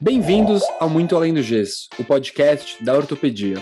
Bem-vindos ao Muito Além do Gesso, o podcast da ortopedia.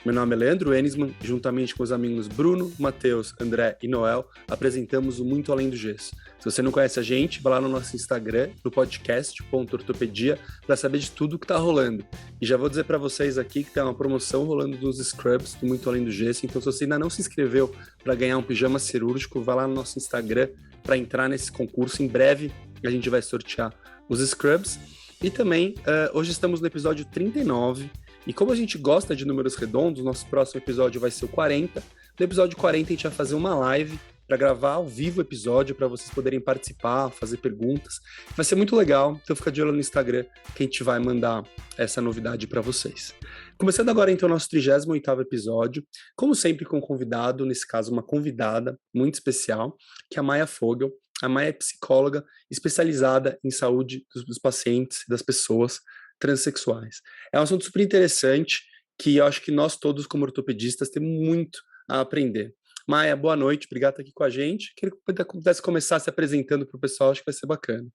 Meu nome é Leandro Enisman e juntamente com os amigos Bruno, Matheus, André e Noel, apresentamos o Muito Além do Gesso. Se você não conhece a gente, vá lá no nosso Instagram, no podcast.ortopedia, para saber de tudo que está rolando. E já vou dizer para vocês aqui que tem uma promoção rolando dos Scrubs do Muito Além do Gesso, então se você ainda não se inscreveu para ganhar um pijama cirúrgico, vá lá no nosso Instagram para entrar nesse concurso. Em breve a gente vai sortear os Scrubs. E também, hoje estamos no episódio 39, e como a gente gosta de números redondos, nosso próximo episódio vai ser o 40. No episódio 40 a gente vai fazer uma live para gravar ao vivo o episódio, para vocês poderem participar, fazer perguntas. Vai ser muito legal, então fica de olho no Instagram que a gente vai mandar essa novidade para vocês. Começando agora então o nosso 38º episódio, como sempre com um convidado, nesse caso uma convidada muito especial, que é a Maia Fogel. A Maia é psicóloga especializada em saúde dos pacientes e das pessoas transexuais. É um assunto super interessante que eu acho que nós todos como ortopedistas temos muito a aprender. Maia, boa noite, obrigado por estar aqui com a gente. Queria que pudesse começar se apresentando para o pessoal, acho que vai ser bacana.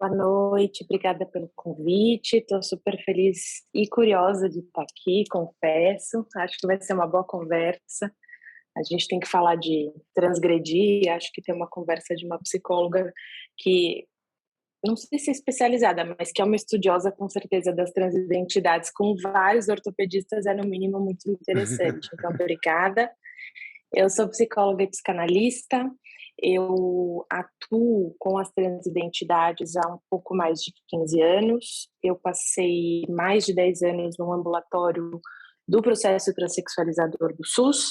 Boa noite, obrigada pelo convite, estou super feliz e curiosa de estar aqui, confesso, acho que vai ser uma boa conversa. A gente tem que falar de transgredir, acho que tem uma conversa de uma psicóloga que, não sei se é especializada, mas que é uma estudiosa com certeza das transidentidades, com vários ortopedistas, é no mínimo muito interessante. Então, obrigada. Eu sou psicóloga e psicanalista, eu atuo com as transidentidades há um pouco mais de 15 anos, eu passei mais de 10 anos no ambulatório do processo transexualizador do SUS,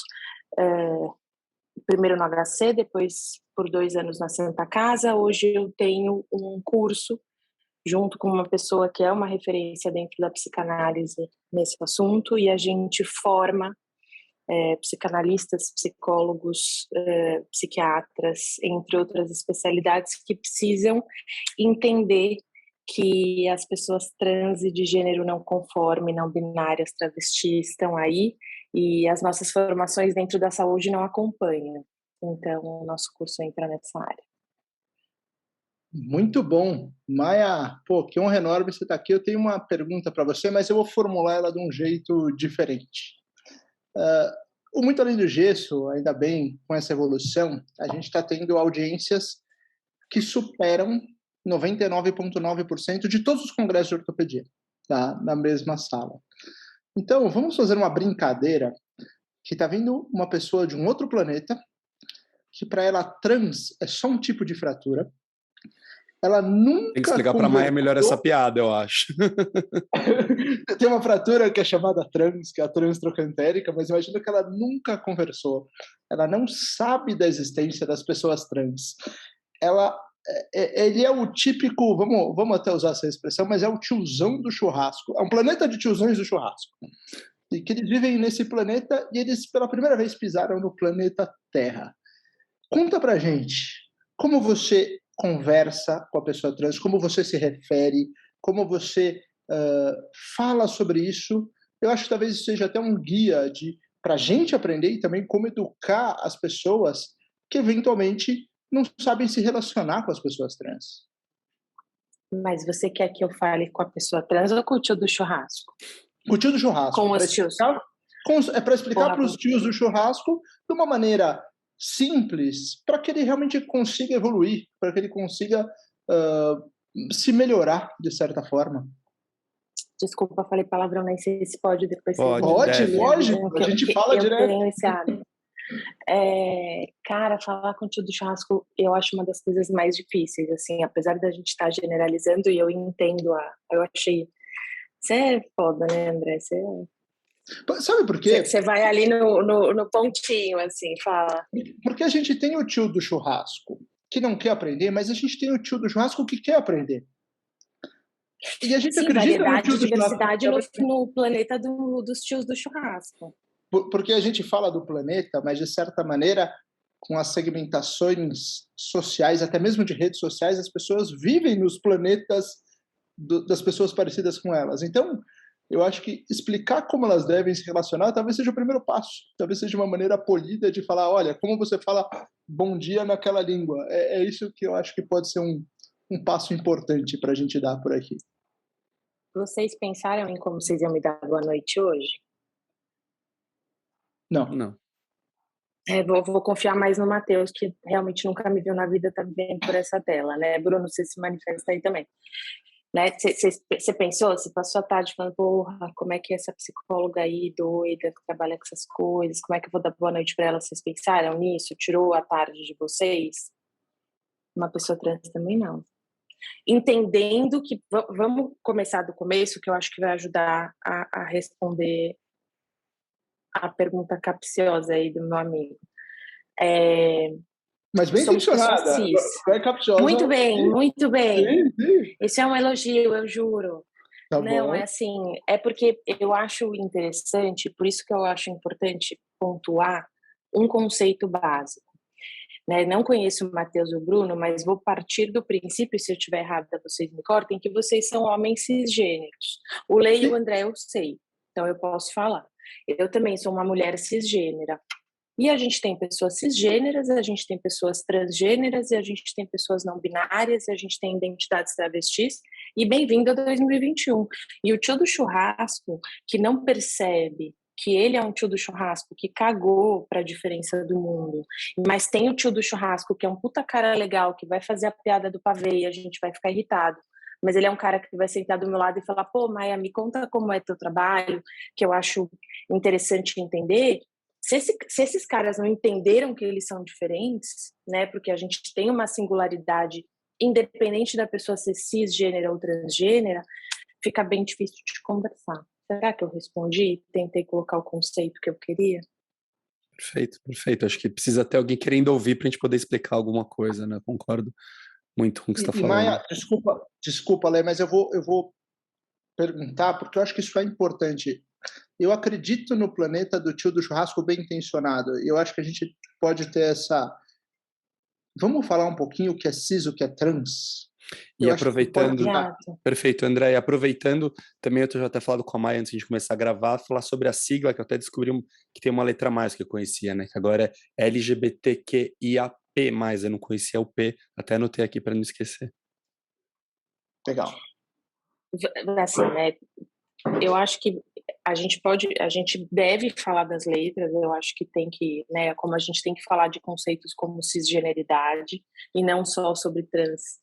primeiro no HC, depois por 2 anos na Santa Casa. Hoje eu tenho um curso junto com uma pessoa que é uma referência dentro da psicanálise nesse assunto, e a gente forma psicanalistas, psicólogos, psiquiatras, entre outras especialidades, que precisam entender que as pessoas trans e de gênero não conforme, não binárias, travestis estão aí, e as nossas formações dentro da saúde não acompanham. Então, o nosso curso entra nessa área. Muito bom. Maia, que honra enorme você estar aqui. Eu tenho uma pergunta para você, mas eu vou formular ela de um jeito diferente. O Muito Além do Gesso, ainda bem, com essa evolução, a gente está tendo audiências que superam 99,9% de todos os congressos de ortopedia, tá? Na mesma sala. Então, vamos fazer uma brincadeira que está vindo uma pessoa de um outro planeta, que para ela trans é só um tipo de fratura. Ela nunca tem que explicar para a Maia melhor essa piada, eu acho. Tem uma fratura que é chamada trans, que é a transtrocanterica, mas imagina que ela nunca conversou. Ela não sabe da existência das pessoas trans. Ele é o típico, vamos até usar essa expressão, mas é o tiozão do churrasco. É um planeta de tiozões do churrasco. E que eles vivem nesse planeta e eles pela primeira vez pisaram no planeta Terra. Conta pra gente, como você conversa com a pessoa trans, como você se refere, como você fala sobre isso. Eu acho que talvez isso seja até um guia para a gente aprender e também como educar as pessoas que eventualmente não sabem se relacionar com as pessoas trans. Mas você quer que eu fale com a pessoa trans ou com o tio do churrasco? Com o tio do churrasco. Com os tios. É para explicar para os tios do churrasco de uma maneira simples, para que ele realmente consiga evoluir, para que ele consiga se melhorar de certa forma. Desculpa, falei palavrão, nem sei se pode depois. Pode, lógico, a gente fala direto. Tenho esse hábito. Cara, falar com o tio do churrasco eu acho uma das coisas mais difíceis, assim, apesar da gente estar generalizando, e eu entendo eu achei. Você é foda, né, André? Sabe por quê? Você vai ali no pontinho, assim, fala. Porque a gente tem o tio do churrasco que não quer aprender, mas a gente tem o tio do churrasco que quer aprender. E a gente acredita variedade e diversidade no planeta dos tios do churrasco. Porque a gente fala do planeta, mas de certa maneira, com as segmentações sociais, até mesmo de redes sociais, as pessoas vivem nos planetas das pessoas parecidas com elas. Então, eu acho que explicar como elas devem se relacionar talvez seja o primeiro passo. Talvez seja uma maneira polida de falar, olha, como você fala bom dia naquela língua. É isso que eu acho que pode ser um passo importante para a gente dar por aqui. Vocês pensaram em como vocês iam me dar boa noite hoje? Não. Vou confiar mais no Matheus, que realmente nunca me viu na vida também por essa tela, né? Bruno, você se manifesta aí também. Né? Você pensou, você passou a tarde falando, porra, como é que é essa psicóloga aí doida que trabalha com essas coisas, como é que eu vou dar boa noite para ela? Vocês pensaram nisso? Tirou a tarde de vocês? Uma pessoa trans também não. Entendendo que, vamos começar do começo, que eu acho que vai ajudar a responder a pergunta capciosa aí do meu amigo. Mas bem intencionada, não é capciosa. Muito bem, muito bem. Sim. Esse é um elogio, eu juro. Tá não, bom. é assim, é porque eu acho interessante, por isso que eu acho importante pontuar um conceito básico. Né? Não conheço o Matheus e o Bruno, mas vou partir do princípio, se eu estiver errada, vocês me cortem, que vocês são homens cisgêneros. O Lei e o André eu sei, então eu posso falar. Eu também sou uma mulher cisgênera. E a gente tem pessoas cisgêneras, a gente tem pessoas transgêneras, e a gente tem pessoas não binárias, e a gente tem identidades travestis. E bem-vindo a 2021. E o tio do churrasco, que não percebe que ele é um tio do churrasco que cagou para a diferença do mundo, mas tem o tio do churrasco que é um puta cara legal, que vai fazer a piada do pavê e a gente vai ficar irritado. Mas ele é um cara que vai sentar do meu lado e falar, pô, Maia, me conta como é teu trabalho, que eu acho interessante entender. Se esses caras não entenderam que eles são diferentes, né, porque a gente tem uma singularidade independente da pessoa ser cisgênera ou transgênera, fica bem difícil de conversar. Será que eu respondi? Tentei colocar o conceito que eu queria? Perfeito. Acho que precisa ter alguém querendo ouvir para a gente poder explicar alguma coisa, né? Concordo muito com o que você está falando. Maia, desculpa, Lê, mas eu vou perguntar, porque eu acho que isso é importante. Eu acredito no planeta do tio do churrasco bem intencionado. Eu acho que a gente pode ter essa... Vamos falar um pouquinho o que é cis, o que é trans? E aproveitando... Perfeito, André. E aproveitando, também eu já até falado com a Maia antes de começar a gravar, falar sobre a sigla, que eu até descobri que tem uma letra a mais que eu conhecia, né? Que agora é LGBTQIAP+, eu não conhecia o P, até anotei aqui para não esquecer. Legal. Assim, né? Eu acho que a gente deve falar das letras, eu acho que tem que, né, como a gente tem que falar de conceitos como cisgeneridade e não só sobre trans.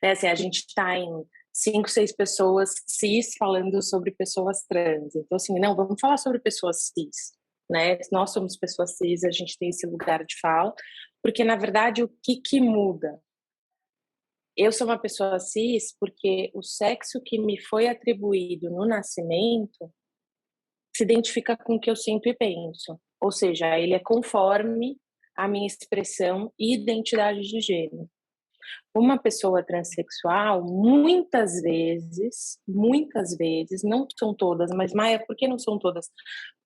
Né, assim, a gente está em 5, 6 pessoas cis falando sobre pessoas trans. Então, assim, não, vamos falar sobre pessoas cis, né? Nós somos pessoas cis, a gente tem esse lugar de fala, porque, na verdade, o que muda? Eu sou uma pessoa cis porque o sexo que me foi atribuído no nascimento se identifica com o que eu sinto e penso. Ou seja, ele é conforme a minha expressão e identidade de gênero. Uma pessoa transexual, muitas vezes, não são todas, mas Maia, por que não são todas?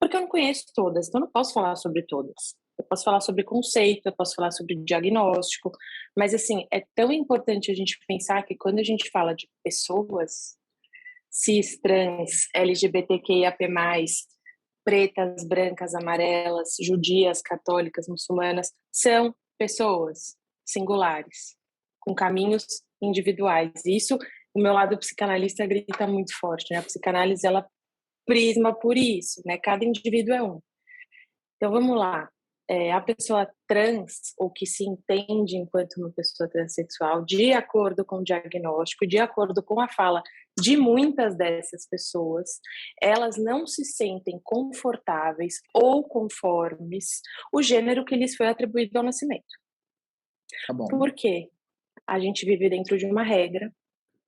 Porque eu não conheço todas, então eu não posso falar sobre todas. Eu posso falar sobre conceito, eu posso falar sobre diagnóstico, mas assim, é tão importante a gente pensar que quando a gente fala de pessoas cis, trans, LGBTQIAP+, pretas, brancas, amarelas, judias, católicas, muçulmanas, são pessoas singulares, com caminhos individuais. Isso, o meu lado psicanalista grita muito forte, né? A psicanálise, ela prisma por isso, né? Cada indivíduo é um. Então, vamos lá. A pessoa trans, ou que se entende enquanto uma pessoa transexual, de acordo com o diagnóstico, de acordo com a fala de muitas dessas pessoas, elas não se sentem confortáveis ou conformes o gênero que lhes foi atribuído ao nascimento. Tá bom. Por quê? A gente vive dentro de uma regra.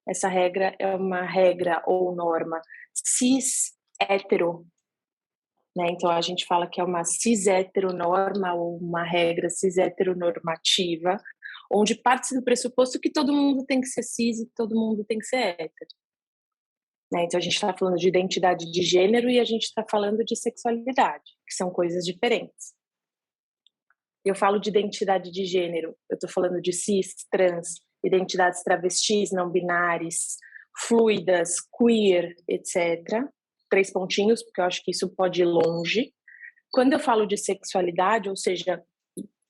Essa regra é uma regra ou norma cis-hétero, né? Então, a gente fala que é uma cis-heteronorma ou uma regra cis-heteronormativa, onde parte do pressuposto que todo mundo tem que ser cis e todo mundo tem que ser hétero. Né? Então, a gente está falando de identidade de gênero e a gente está falando de sexualidade, que são coisas diferentes. Eu falo de identidade de gênero, eu estou falando de cis, trans, identidades travestis, não binárias, fluidas, queer, etc. 3 pontinhos, porque eu acho que isso pode ir longe. Quando eu falo de sexualidade, ou seja,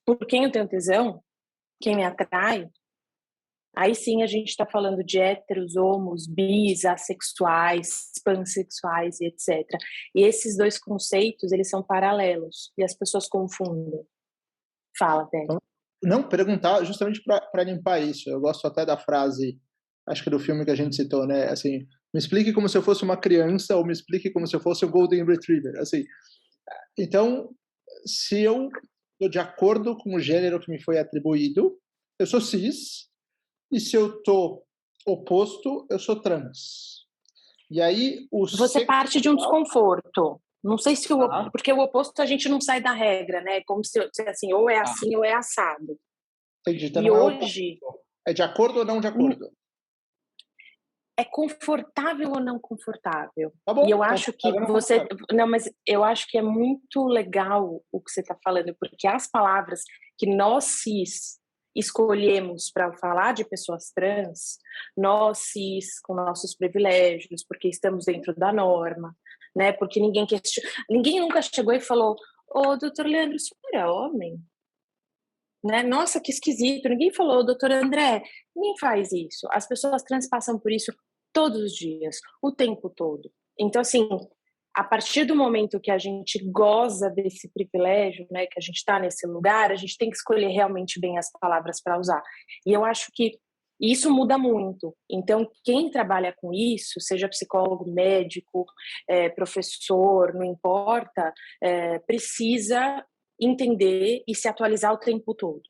por quem eu tenho tesão, quem me atrai, aí sim a gente está falando de héteros, homos, bis, assexuais, pansexuais e etc. E esses dois conceitos, eles são paralelos e as pessoas confundem. Fala, Té. Não, perguntar justamente para limpar isso. Eu gosto até da frase, acho que do filme que a gente citou, né? Assim, me explique como se eu fosse uma criança ou me explique como se eu fosse um Golden Retriever. Assim, então, se eu estou de acordo com o gênero que me foi atribuído, eu sou cis, e se eu estou oposto, eu sou trans. E aí você parte de um desconforto. Não sei se porque o oposto a gente não sai da regra, né? Como se assim, ou é assim ou é assado. Entendi. Então e não hoje é de acordo ou não de acordo? É confortável ou não confortável? Tá bom, e eu acho que você não, mas eu acho que é muito legal o que você está falando, porque as palavras que nós cis escolhemos para falar de pessoas trans, nós cis com nossos privilégios, porque estamos dentro da norma, né? Porque ninguém nunca chegou e falou: "Ô, doutor Leandro, o senhor é homem?" Né? Nossa, que esquisito. Ninguém falou: "Doutor André, ninguém faz isso." As pessoas trans passam por isso todos os dias, o tempo todo. Então, assim, a partir do momento que a gente goza desse privilégio, né, que a gente está nesse lugar, a gente tem que escolher realmente bem as palavras para usar. E eu acho que isso muda muito. Então, quem trabalha com isso, seja psicólogo, médico, professor, não importa, precisa entender e se atualizar o tempo todo.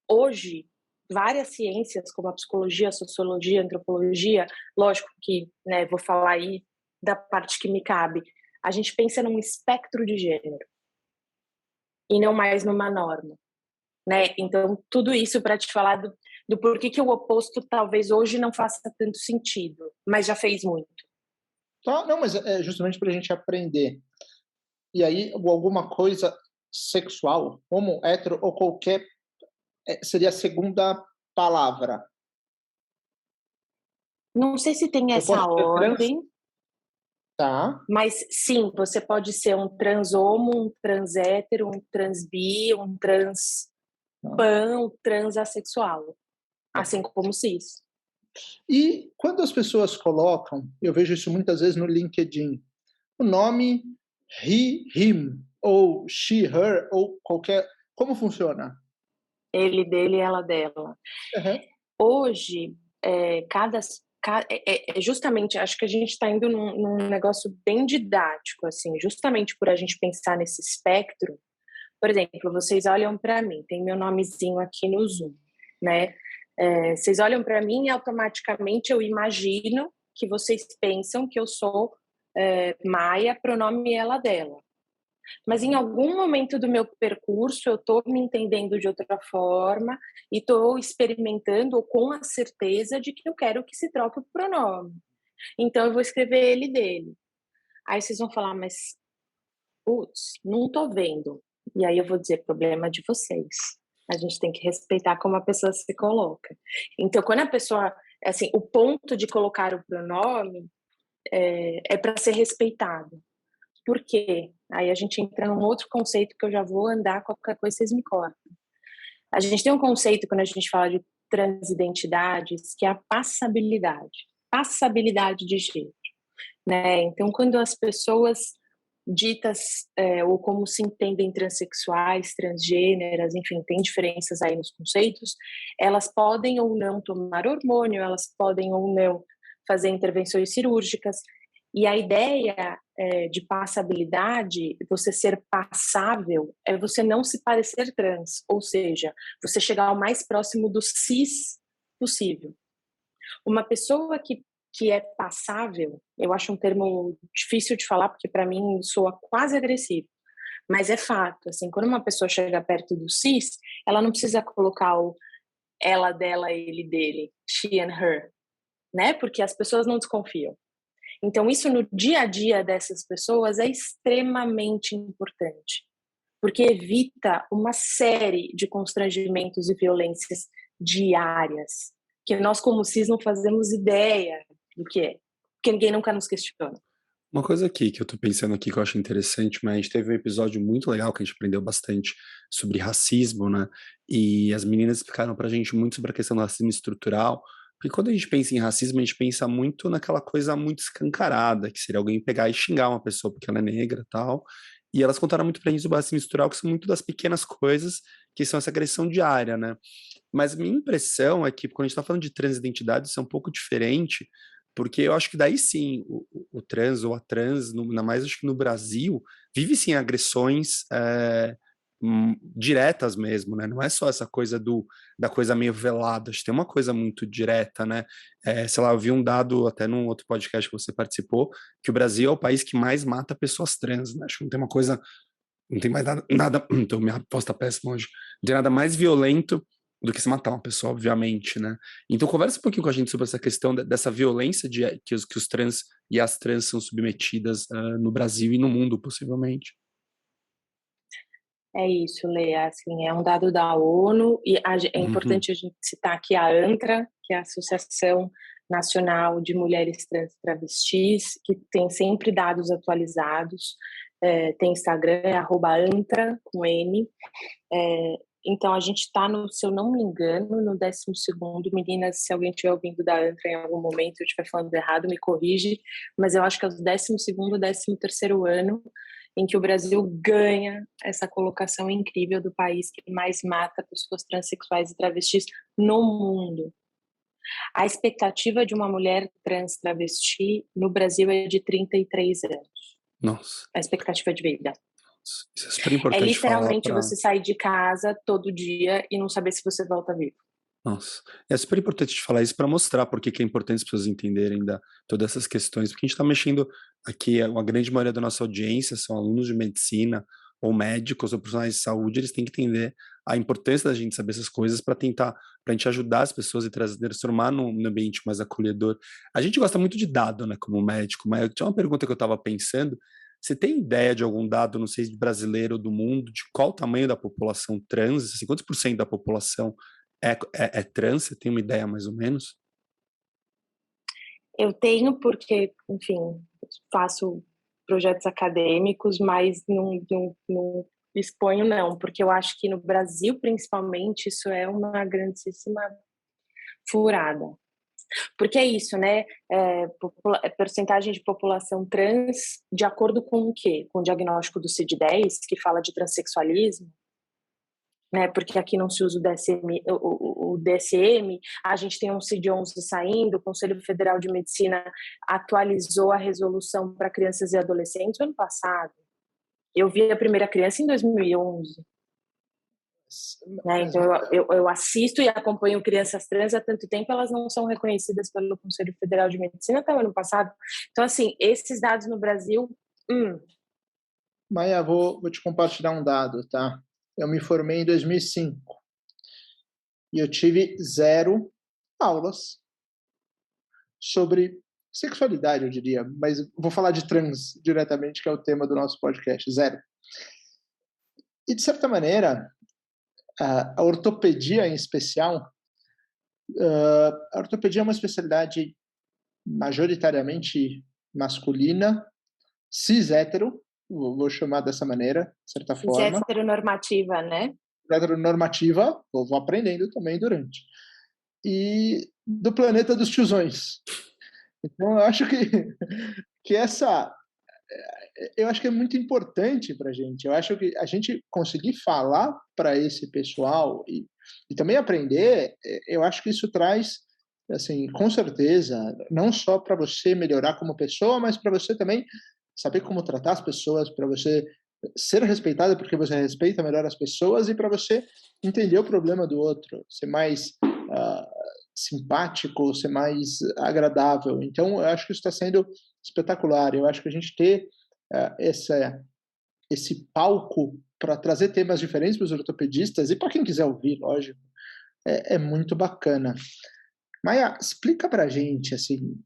Hoje, várias ciências, como a psicologia, a sociologia, a antropologia, lógico que, né, vou falar aí da parte que me cabe, a gente pensa num espectro de gênero e não mais numa norma, né? Então, tudo isso para te falar do porquê que o oposto talvez hoje não faça tanto sentido, mas já fez muito. Tá, não, mas é justamente para a gente aprender. E aí, alguma coisa sexual, homo, hétero ou qualquer, seria a segunda palavra. Não sei se tem essa ordem. Tá. Mas sim, você pode ser um trans homo, um trans hétero, um trans bi, um trans pan, um trans assexual, assim como cis. E quando as pessoas colocam, eu vejo isso muitas vezes no LinkedIn, o nome he, him, ou she, her, ou qualquer... Como funciona? Ele, dele, ela, dela. Uhum. Hoje, justamente, acho que a gente está indo num negócio bem didático, assim, justamente por a gente pensar nesse espectro. Por exemplo, vocês olham para mim, tem meu nomezinho aqui no Zoom, né? Vocês olham para mim e automaticamente eu imagino que vocês pensam que eu sou Maia, pronome ela, dela. Mas em algum momento do meu percurso eu estou me entendendo de outra forma e estou experimentando com a certeza de que eu quero que se troque o pronome. Então eu vou escrever ele, dele. Aí vocês vão falar, mas putz, não estou vendo. E aí eu vou dizer, problema de vocês. A gente tem que respeitar como a pessoa se coloca. Então, quando a pessoa, assim, o ponto de colocar o pronome é para ser respeitado. Por quê? Aí a gente entra num outro conceito que eu já vou andar, qualquer coisa vocês me cortam. A gente tem um conceito, quando a gente fala de transidentidades, que é a passabilidade de gênero, né? Então, quando as pessoas ditas ou como se entendem transexuais, transgêneras, enfim, tem diferenças aí nos conceitos, elas podem ou não tomar hormônio, elas podem ou não fazer intervenções cirúrgicas. E a ideia de passabilidade, você ser passável, é você não se parecer trans, ou seja, você chegar ao mais próximo do cis possível. Uma pessoa que é passável, eu acho um termo difícil de falar, porque para mim soa quase agressivo, mas é fato, assim, quando uma pessoa chega perto do cis, ela não precisa colocar o ela, dela, ele, dele, she and her, né? Porque as pessoas não desconfiam. Então, isso no dia a dia dessas pessoas é extremamente importante, porque evita uma série de constrangimentos e violências diárias, que nós como cis não fazemos ideia do que é, porque ninguém nunca nos questiona. Uma coisa aqui que eu tô pensando aqui que eu acho interessante, mas a gente teve um episódio muito legal que a gente aprendeu bastante sobre racismo, né? E as meninas explicaram pra gente muito sobre a questão do racismo estrutural, porque quando a gente pensa em racismo, a gente pensa muito naquela coisa muito escancarada, que seria alguém pegar e xingar uma pessoa porque ela é negra e tal. E elas contaram muito pra gente sobre o racismo estrutural, que são muito das pequenas coisas que são essa agressão diária, né? Mas minha impressão é que quando a gente está falando de transidentidade, isso é um pouco diferente, porque eu acho que daí sim, o trans ou a trans, ainda mais acho que no Brasil, vive sim agressões diretas mesmo, né? Não é só essa coisa da coisa meio velada, acho que tem uma coisa muito direta, né? Sei lá, eu vi um dado até num outro podcast que você participou, que o Brasil é o país que mais mata pessoas trans, né? Acho que não tem uma coisa, não tem mais nada, então minha aposta péssima hoje, não tem nada mais violento do que se matar uma pessoa, obviamente, né? Então conversa um pouquinho com a gente sobre essa questão dessa violência que os trans e as trans são submetidas no Brasil e no mundo, possivelmente. É isso, Lê, assim, é um dado da ONU e é Uhum. importante a gente citar aqui a ANTRA, que é a Associação Nacional de Mulheres Trans e Travestis, que tem sempre dados atualizados, tem Instagram, é @antra, com N, então a gente está no, se eu não me engano, no 12º, meninas, se alguém estiver ouvindo da ANTRA em algum momento, eu estiver falando errado, me corrige, mas eu acho que é o 12º, 13º ano em que o Brasil ganha essa colocação incrível do país que mais mata pessoas transexuais e travestis no mundo. A expectativa de uma mulher trans travesti no Brasil é de 33 anos. Nossa, A expectativa de vida. isso é super É importante falar literalmente para. você sair de casa todo dia e não saber se você volta vivo. Nossa, é super importante te falar isso para mostrar por que é importante as pessoas entenderem todas essas questões, porque a gente está mexendo aqui, a grande maioria da nossa audiência são alunos de medicina, ou médicos, ou profissionais de saúde, eles têm que entender a importância da gente saber essas coisas para a gente ajudar as pessoas e transformar num ambiente mais acolhedor. A gente gosta muito de dado, né, como médico, mas eu tinha uma pergunta que eu estava pensando. Você tem ideia de algum dado, não sei se brasileiro ou do mundo, de qual o tamanho da população trans, assim, quantos por cento da população é trans? Você tem uma ideia mais ou menos? Eu tenho porque, enfim, faço projetos acadêmicos, mas não exponho não, porque eu acho que no Brasil, principalmente, isso é uma grandíssima furada. Porque é isso, né? Percentagem de população trans, de acordo com o quê? Com o diagnóstico do CID-10, que fala de transexualismo, né? Porque aqui não se usa o DSM, o DSM, a gente tem um CID-11 saindo, o Conselho Federal de Medicina atualizou a resolução para crianças e adolescentes no ano passado. Eu vi a primeira criança em 2011. Né? Então, eu assisto e acompanho crianças trans há tanto tempo, elas não são reconhecidas pelo Conselho Federal de Medicina até o ano passado. Então, assim, esses dados no Brasil... Maia, vou te compartilhar um dado, tá? Eu me formei em 2005 e eu tive 0 aulas sobre sexualidade, eu diria, mas vou falar de trans diretamente, que é o tema do nosso podcast, 0. E, de certa maneira, a ortopedia em especial, a ortopedia é uma especialidade majoritariamente masculina, cis-hétero, vou chamar dessa maneira, de certa forma. Heteronormativa, né? Heteronormativa, vou aprendendo também durante. E do planeta dos tiozões. Então, eu acho que eu acho que é muito importante para a gente. Eu acho que a gente conseguir falar para esse pessoal e também aprender, eu acho que isso traz, assim, com certeza, não só para você melhorar como pessoa, mas para você também saber como tratar as pessoas, para você ser respeitado porque você respeita melhor as pessoas e para você entender o problema do outro, ser mais simpático, ser mais agradável. Então, eu acho que isso está sendo espetacular. Eu acho que a gente ter esse palco para trazer temas diferentes para os ortopedistas e para quem quiser ouvir, lógico, é muito bacana. Maia, explica para a gente, assim,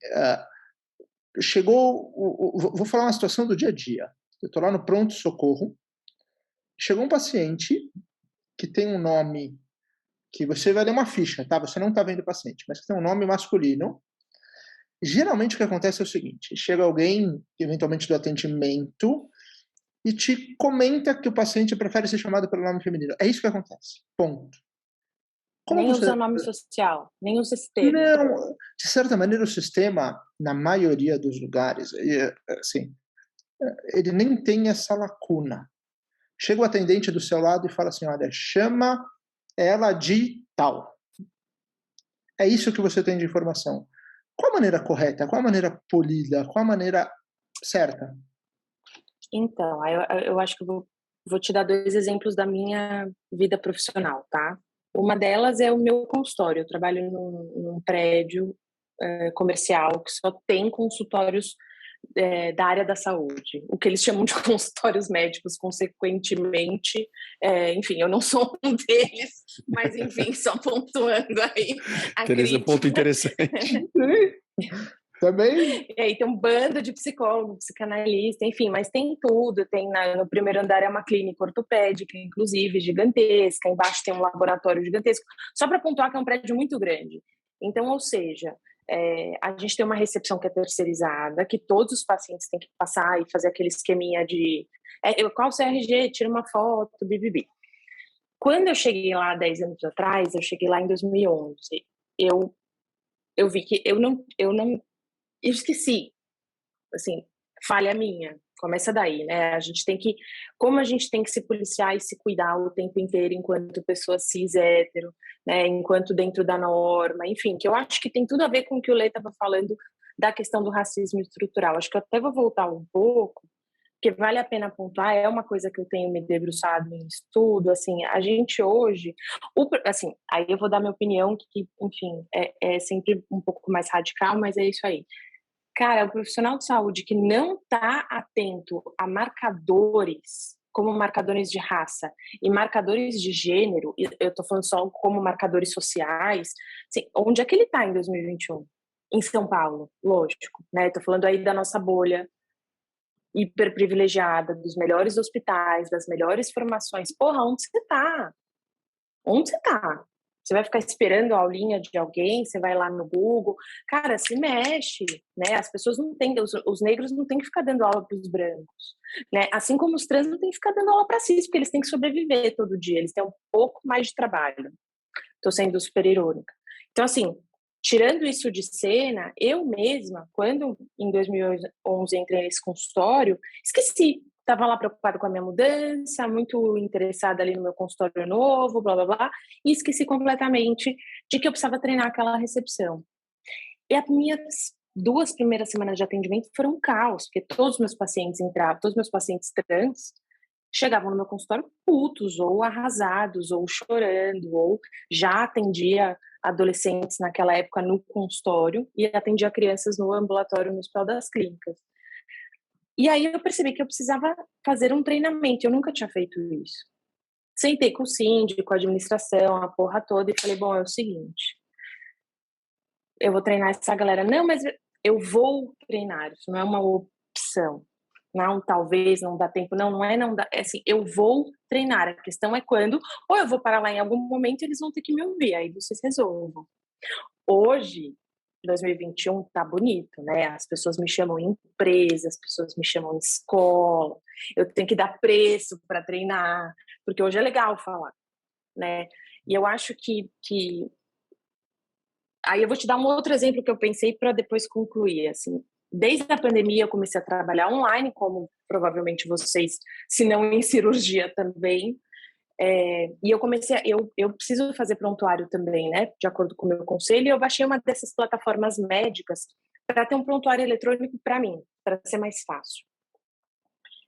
vou falar uma situação do dia a dia. Eu estou lá no pronto-socorro, chegou um paciente que tem um nome que você vai ler uma ficha, tá? Você não está vendo o paciente, mas que tem um nome masculino Geralmente o que acontece é o seguinte, chega alguém, eventualmente do atendimento, e te comenta que o paciente prefere ser chamado pelo nome feminino. É isso que acontece. Ponto. Como Nem você... usa nome social, nem usa esse termo. Não, de certa maneira o sistema, na maioria dos lugares, assim, ele nem tem essa lacuna. Chega o atendente do seu lado e fala assim, olha, chama ela de tal. É isso que você tem de informação. Qual a maneira correta? Qual a maneira polida? Qual a maneira certa? Então, eu acho que eu vou te dar 2 exemplos da minha vida profissional, tá? Uma delas é o meu consultório. Eu trabalho num prédio comercial que só tem consultórios da área da saúde, o que eles chamam de consultórios médicos, consequentemente, enfim, eu não sou um deles, mas enfim, só pontuando aí a crítica. Um ponto interessante. Também? E aí tem um bando de psicólogo, psicanalista, enfim, mas tem tudo. Tem no primeiro andar é uma clínica ortopédica, inclusive, gigantesca. Embaixo tem um laboratório gigantesco. Só para pontuar que é um prédio muito grande. Então, ou seja, a gente tem uma recepção que é terceirizada, que todos os pacientes têm que passar e fazer aquele esqueminha de qual o CRG, tira uma foto, bibibi. Quando eu cheguei lá 10 anos atrás, eu cheguei lá em 2011, eu vi que eu esqueci, assim, falha minha, começa daí, né? Como a gente tem que se policiar e se cuidar o tempo inteiro enquanto pessoa cis hétero, né? Enquanto dentro da norma, enfim, que eu acho que tem tudo a ver com o que o Lê estava falando da questão do racismo estrutural. Acho que eu até vou voltar um pouco, porque vale a pena pontuar, é uma coisa que eu tenho me debruçado em estudo, assim, a gente hoje, assim, aí eu vou dar minha opinião, que enfim, é sempre um pouco mais radical, mas é isso aí. Cara, o profissional de saúde que não está atento a marcadores, como marcadores de raça e marcadores de gênero, eu estou falando só como marcadores sociais, assim, onde é que ele está em 2021? Em São Paulo, lógico, né? Estou falando aí da nossa bolha hiperprivilegiada, dos melhores hospitais, das melhores formações. Porra, onde você tá? Onde você tá? Você vai ficar esperando a aulinha de alguém? Você vai lá no Google? Cara, se mexe, né? As pessoas não têm, os negros não têm que ficar dando aula para os brancos, né? Assim como os trans não têm que ficar dando aula para cis, porque eles têm que sobreviver todo dia, eles têm um pouco mais de trabalho. Estou sendo super irônica. Então, assim, tirando isso de cena, eu mesma, quando em 2011 entrei nesse consultório, esqueci. Estava lá preocupada com a minha mudança, muito interessada ali no meu consultório novo, blá, blá, blá, e esqueci completamente de que eu precisava treinar aquela recepção. E as minhas 2 primeiras semanas de atendimento foram um caos, porque todos os meus pacientes entravam, todos os meus pacientes trans chegavam no meu consultório putos, ou arrasados, ou chorando, ou já atendia adolescentes naquela época no consultório e atendia crianças no ambulatório no Hospital das Clínicas. E aí eu percebi que eu precisava fazer um treinamento, eu nunca tinha feito isso. Sentei com o síndico, com a administração, a porra toda, e falei, bom, é o seguinte, eu vou treinar essa galera. Não, mas eu vou treinar, isso não é uma opção. Não, talvez, não dá tempo. Não dá. É assim, eu vou treinar. A questão é quando, ou eu vou parar lá em algum momento e eles vão ter que me ouvir, aí vocês resolvam. Hoje, 2021, tá bonito, né? As pessoas me chamam em empresa, as pessoas me chamam em escola, eu tenho que dar preço para treinar, porque hoje é legal falar, né? E eu acho que aí eu vou te dar um outro exemplo que eu pensei para depois concluir, assim. Desde a pandemia eu comecei a trabalhar online, como provavelmente vocês, se não em cirurgia também. E eu comecei, eu preciso fazer prontuário também, né? De acordo com o meu conselho, e eu baixei uma dessas plataformas médicas para ter um prontuário eletrônico para mim, para ser mais fácil.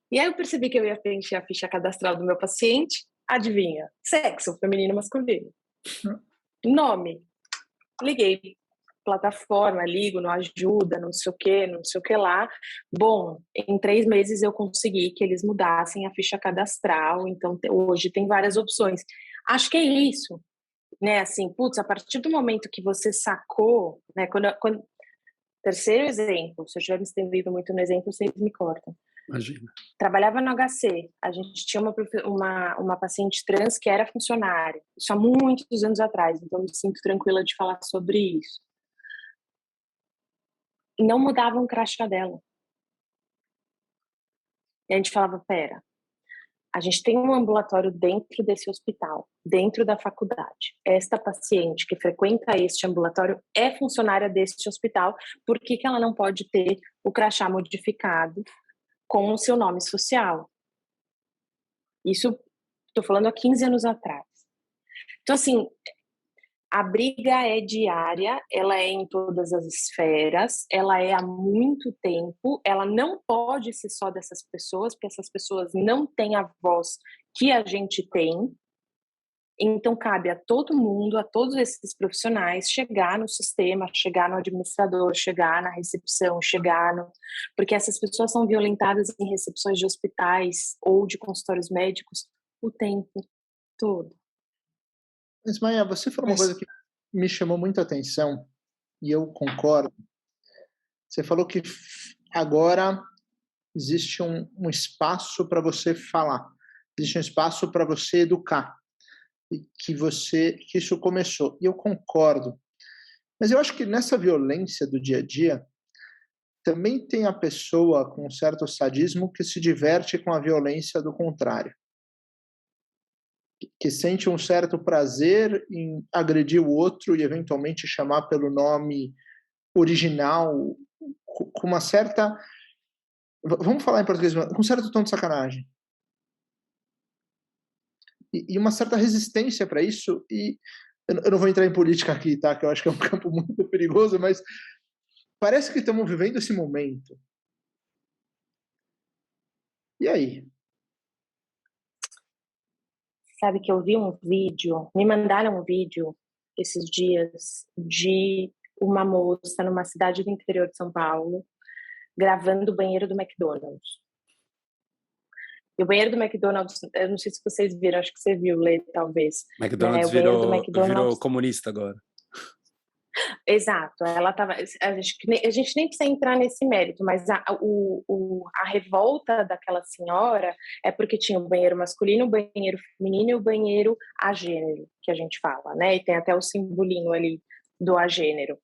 E aí eu percebi que eu ia preencher a ficha cadastral do meu paciente, adivinha? Sexo, feminino, masculino. Nome. Liguei, plataforma, ligo, não ajuda, não sei o que lá. Bom, em 3 meses eu consegui que eles mudassem a ficha cadastral, então hoje tem várias opções. Acho que é isso, né? Assim, putz, a partir do momento que você sacou, né? Terceiro exemplo, se eu estiver me estendendo muito no exemplo, vocês me cortam. Imagina. Trabalhava no HC, a gente tinha uma paciente trans que era funcionária, isso há muitos anos atrás, então me sinto tranquila de falar sobre isso. não mudavam o crachá dela. E a gente falava, pera, a gente tem um ambulatório dentro desse hospital, dentro da faculdade. Esta paciente que frequenta este ambulatório é funcionária deste hospital, por que ela não pode ter o crachá modificado com o seu nome social? Isso, estou falando há 15 anos atrás. Então, assim, a briga é diária, ela é em todas as esferas, ela é há muito tempo, ela não pode ser só dessas pessoas, porque essas pessoas não têm a voz que a gente tem. Então, cabe a todo mundo, a todos esses profissionais, chegar no sistema, chegar no administrador, chegar na recepção, porque essas pessoas são violentadas em recepções de hospitais ou de consultórios médicos o tempo todo. Mas, Maia, você falou uma coisa que me chamou muita atenção, e eu concordo. Você falou que agora existe um espaço para você falar, existe um espaço para você educar, e que isso começou. E eu concordo. Mas eu acho que nessa violência do dia a dia, também tem a pessoa com um certo sadismo que se diverte com a violência do contrário, que sente um certo prazer em agredir o outro e eventualmente chamar pelo nome original, com uma certa, vamos falar em português, com um certo tom de sacanagem. E uma certa resistência para isso, e eu não vou entrar em política aqui, tá? Que eu acho que é um campo muito perigoso, mas parece que estamos vivendo esse momento. E aí? Sabe que eu vi um vídeo, me mandaram um vídeo esses dias de uma moça numa cidade do interior de São Paulo gravando o banheiro do McDonald's. E o banheiro do McDonald's, eu não sei se vocês viram, acho que você viu, Lê, talvez. McDonald's virou comunista agora. Exato, ela estava. A gente nem precisa entrar nesse mérito, mas a revolta daquela senhora é porque tinha o banheiro masculino, o banheiro feminino e o banheiro agênero, que a gente fala, né? E tem até o simbolinho ali do agênero.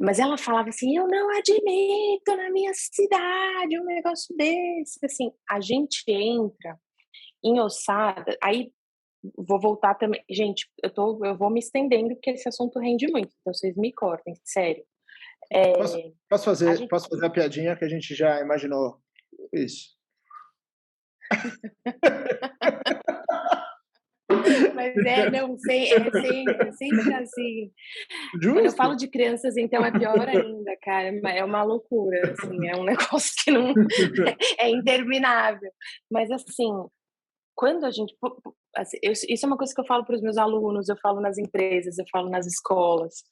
Mas ela falava assim: eu não admito na minha cidade um negócio desse. Assim, a gente entra em ossada, aí. Vou voltar também. Gente, eu vou me estendendo porque esse assunto rende muito. Então, vocês me cortem, sério. Posso fazer a piadinha que a gente já imaginou isso? Mas não, é sempre assim. Justo. Quando eu falo de crianças, então é pior ainda, cara. É uma loucura, assim. É um negócio que não... é interminável. Mas, assim, quando a gente... Assim, isso é uma coisa que eu falo para os meus alunos, eu falo nas empresas, eu falo nas escolas.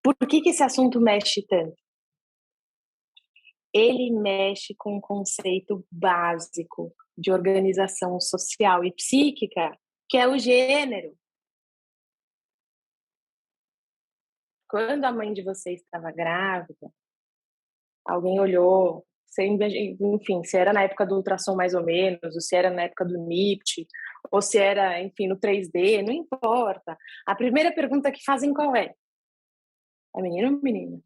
Por que esse assunto mexe tanto? Ele mexe com um conceito básico de organização social e psíquica, que é o gênero. Quando a mãe de vocês estava grávida, alguém olhou, enfim, se era na época do ultrassom mais ou menos, ou se era na época do NIPT, ou se era, enfim, no 3D, não importa. A primeira pergunta que fazem qual é? É menino ou menina?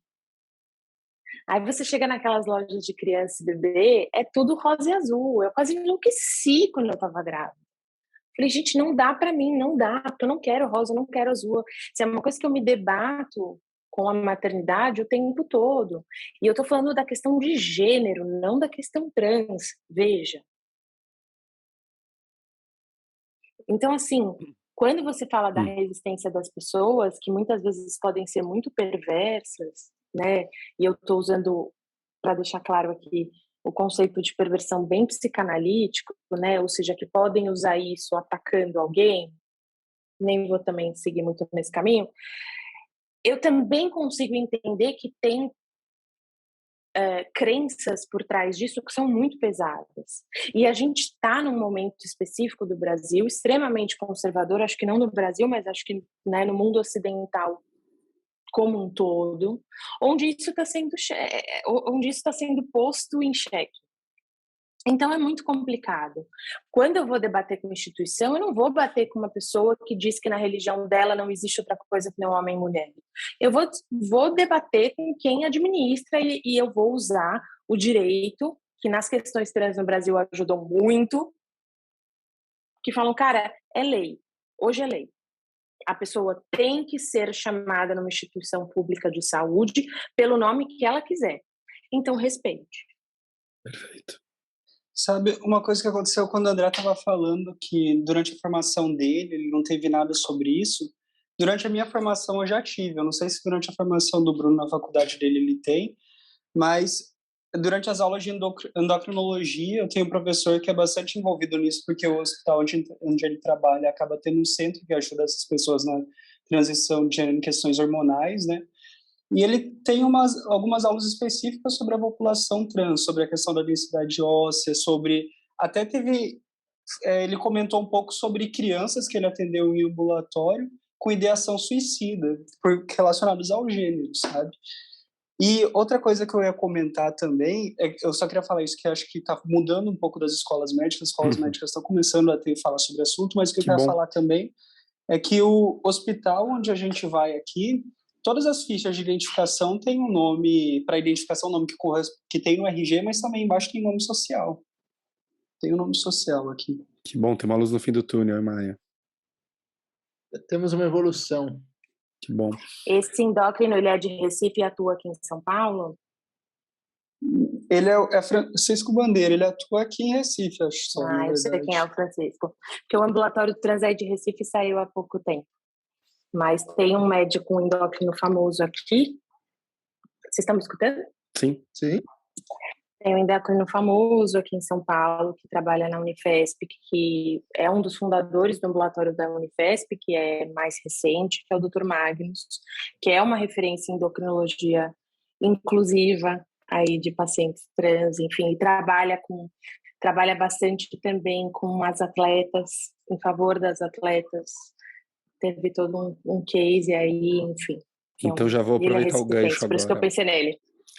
Aí você chega naquelas lojas de criança e bebê, é tudo rosa e azul. Eu quase enlouqueci quando eu tava grávida. Falei, gente, não dá pra mim, não dá, porque eu não quero rosa, eu não quero azul. Isso é uma coisa que eu me debato com a maternidade o tempo todo. E eu tô falando da questão de gênero, não da questão trans. Veja. Então, assim, quando você fala da resistência das pessoas, que muitas vezes podem ser muito perversas, né? E eu estou usando, para deixar claro aqui, o conceito de perversão bem psicanalítico, né? Ou seja, que podem usar isso atacando alguém. Nem vou também seguir muito nesse caminho. Eu também consigo entender que tem crenças por trás disso que são muito pesadas. E a gente está num momento específico do Brasil, extremamente conservador, acho que não no Brasil, mas acho que, né, no mundo ocidental como um todo, onde isso está sendo posto em xeque. Então é muito complicado. Quando eu vou debater com uma instituição, eu não vou bater com uma pessoa que diz que na religião dela não existe outra coisa que não homem e mulher. Eu vou debater com quem administra e eu vou usar o direito, que nas questões trans no Brasil ajudou muito, que falam, cara, é lei. Hoje é lei. A pessoa tem que ser chamada numa instituição pública de saúde pelo nome que ela quiser. Então, respeite. Perfeito. Sabe, uma coisa que aconteceu quando o André estava falando que durante a formação dele, ele não teve nada sobre isso. Durante a minha formação eu já tive. Eu não sei se durante a formação do Bruno na faculdade dele ele tem, mas durante as aulas de endocrinologia eu tenho um professor que é bastante envolvido nisso, porque o hospital onde ele trabalha acaba tendo um centro que ajuda essas pessoas na transição de gênero em questões hormonais, né? E ele tem algumas aulas específicas sobre a população trans, sobre a questão da densidade óssea, sobre... Até teve... ele comentou um pouco sobre crianças que ele atendeu em ambulatório com ideação suicida, relacionadas ao gênero, sabe? E outra coisa que eu ia comentar também, eu só queria falar isso, que acho que está mudando um pouco das escolas médicas, as escolas médicas estão começando a falar sobre o assunto, mas o que eu queria falar também é que o hospital onde a gente vai aqui, todas as fichas de identificação têm um nome, para identificação, um nome que tem no RG, mas também embaixo tem nome social. Tem um nome social aqui. Que bom, tem uma luz no fim do túnel, Maia. Temos uma evolução. Que bom. Esse endócrino, ele é de Recife e atua aqui em São Paulo? Ele é Francisco Bandeira, ele atua aqui em Recife, acho só, na eu sei verdade. quem é o Francisco. Porque o ambulatório trans é de Recife saiu há pouco tempo. Mas tem um médico endócrino famoso aqui. Vocês estão me escutando? Sim. Sim. Tem um endócrino famoso aqui em São Paulo, que trabalha na Unifesp, que é um dos fundadores do ambulatório da Unifesp, que é mais recente, que é o Dr. Magnus, que é uma referência em endocrinologia inclusiva aí de pacientes trans, enfim, e trabalha bastante também com as atletas, em favor das atletas. Teve todo um case aí, enfim. Então já vou aproveitar o gancho agora. Por isso que eu pensei nele.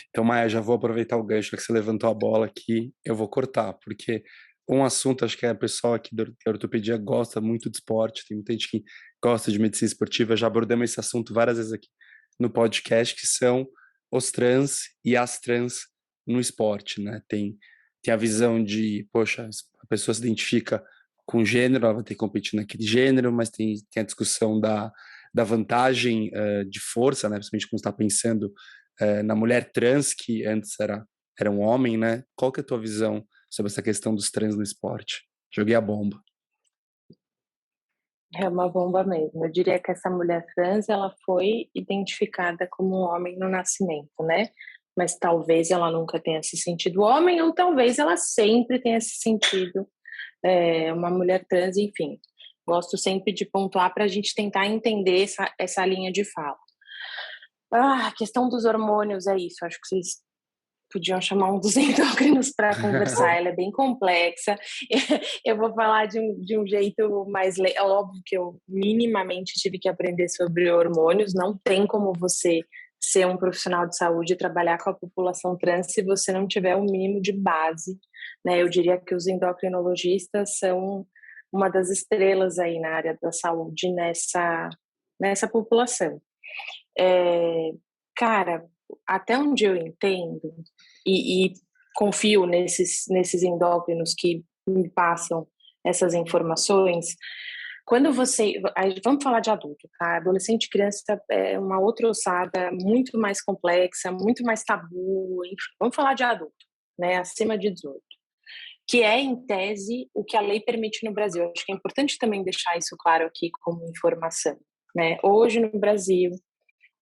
Então, Maia, já vou aproveitar o gancho que você levantou a bola aqui, eu vou cortar, porque um assunto, acho que a pessoa aqui da ortopedia gosta muito de esporte, tem muita gente que gosta de medicina esportiva, já abordamos esse assunto várias vezes aqui no podcast, que são os trans e as trans no esporte, né? Tem a visão de, poxa, a pessoa se identifica com gênero, ela vai ter que competir naquele gênero, mas tem a discussão da vantagem de força, né? Principalmente quando está pensando na mulher trans, que antes era um homem, né? Qual que é a tua visão sobre essa questão dos trans no esporte? Joguei a bomba. É uma bomba mesmo. Eu diria que essa mulher trans, ela foi identificada como um homem no nascimento, né? Mas talvez ela nunca tenha se sentido homem, ou talvez ela sempre tenha se sentido uma mulher trans, enfim. Gosto sempre de pontuar para a gente tentar entender essa linha de fala. A questão dos hormônios é isso. Acho que vocês podiam chamar um dos endócrinos para conversar. Ela é bem complexa. Eu vou falar de um jeito mais... Óbvio que eu minimamente tive que aprender sobre hormônios. Não tem como você ser um profissional de saúde e trabalhar com a população trans se você não tiver o mínimo de base, né? Eu diria que os endocrinologistas são uma das estrelas aí na área da saúde nessa população. Cara, até onde eu entendo e confio nesses endócrinos que me passam essas informações, quando vamos falar de adulto, tá? Adolescente e criança é uma outra ossada muito mais complexa, muito mais tabu, enfim, vamos falar de adulto, né? Acima de 18. Que é, em tese, o que a lei permite no Brasil. Acho que é importante também deixar isso claro aqui como informação, né? Hoje, no Brasil,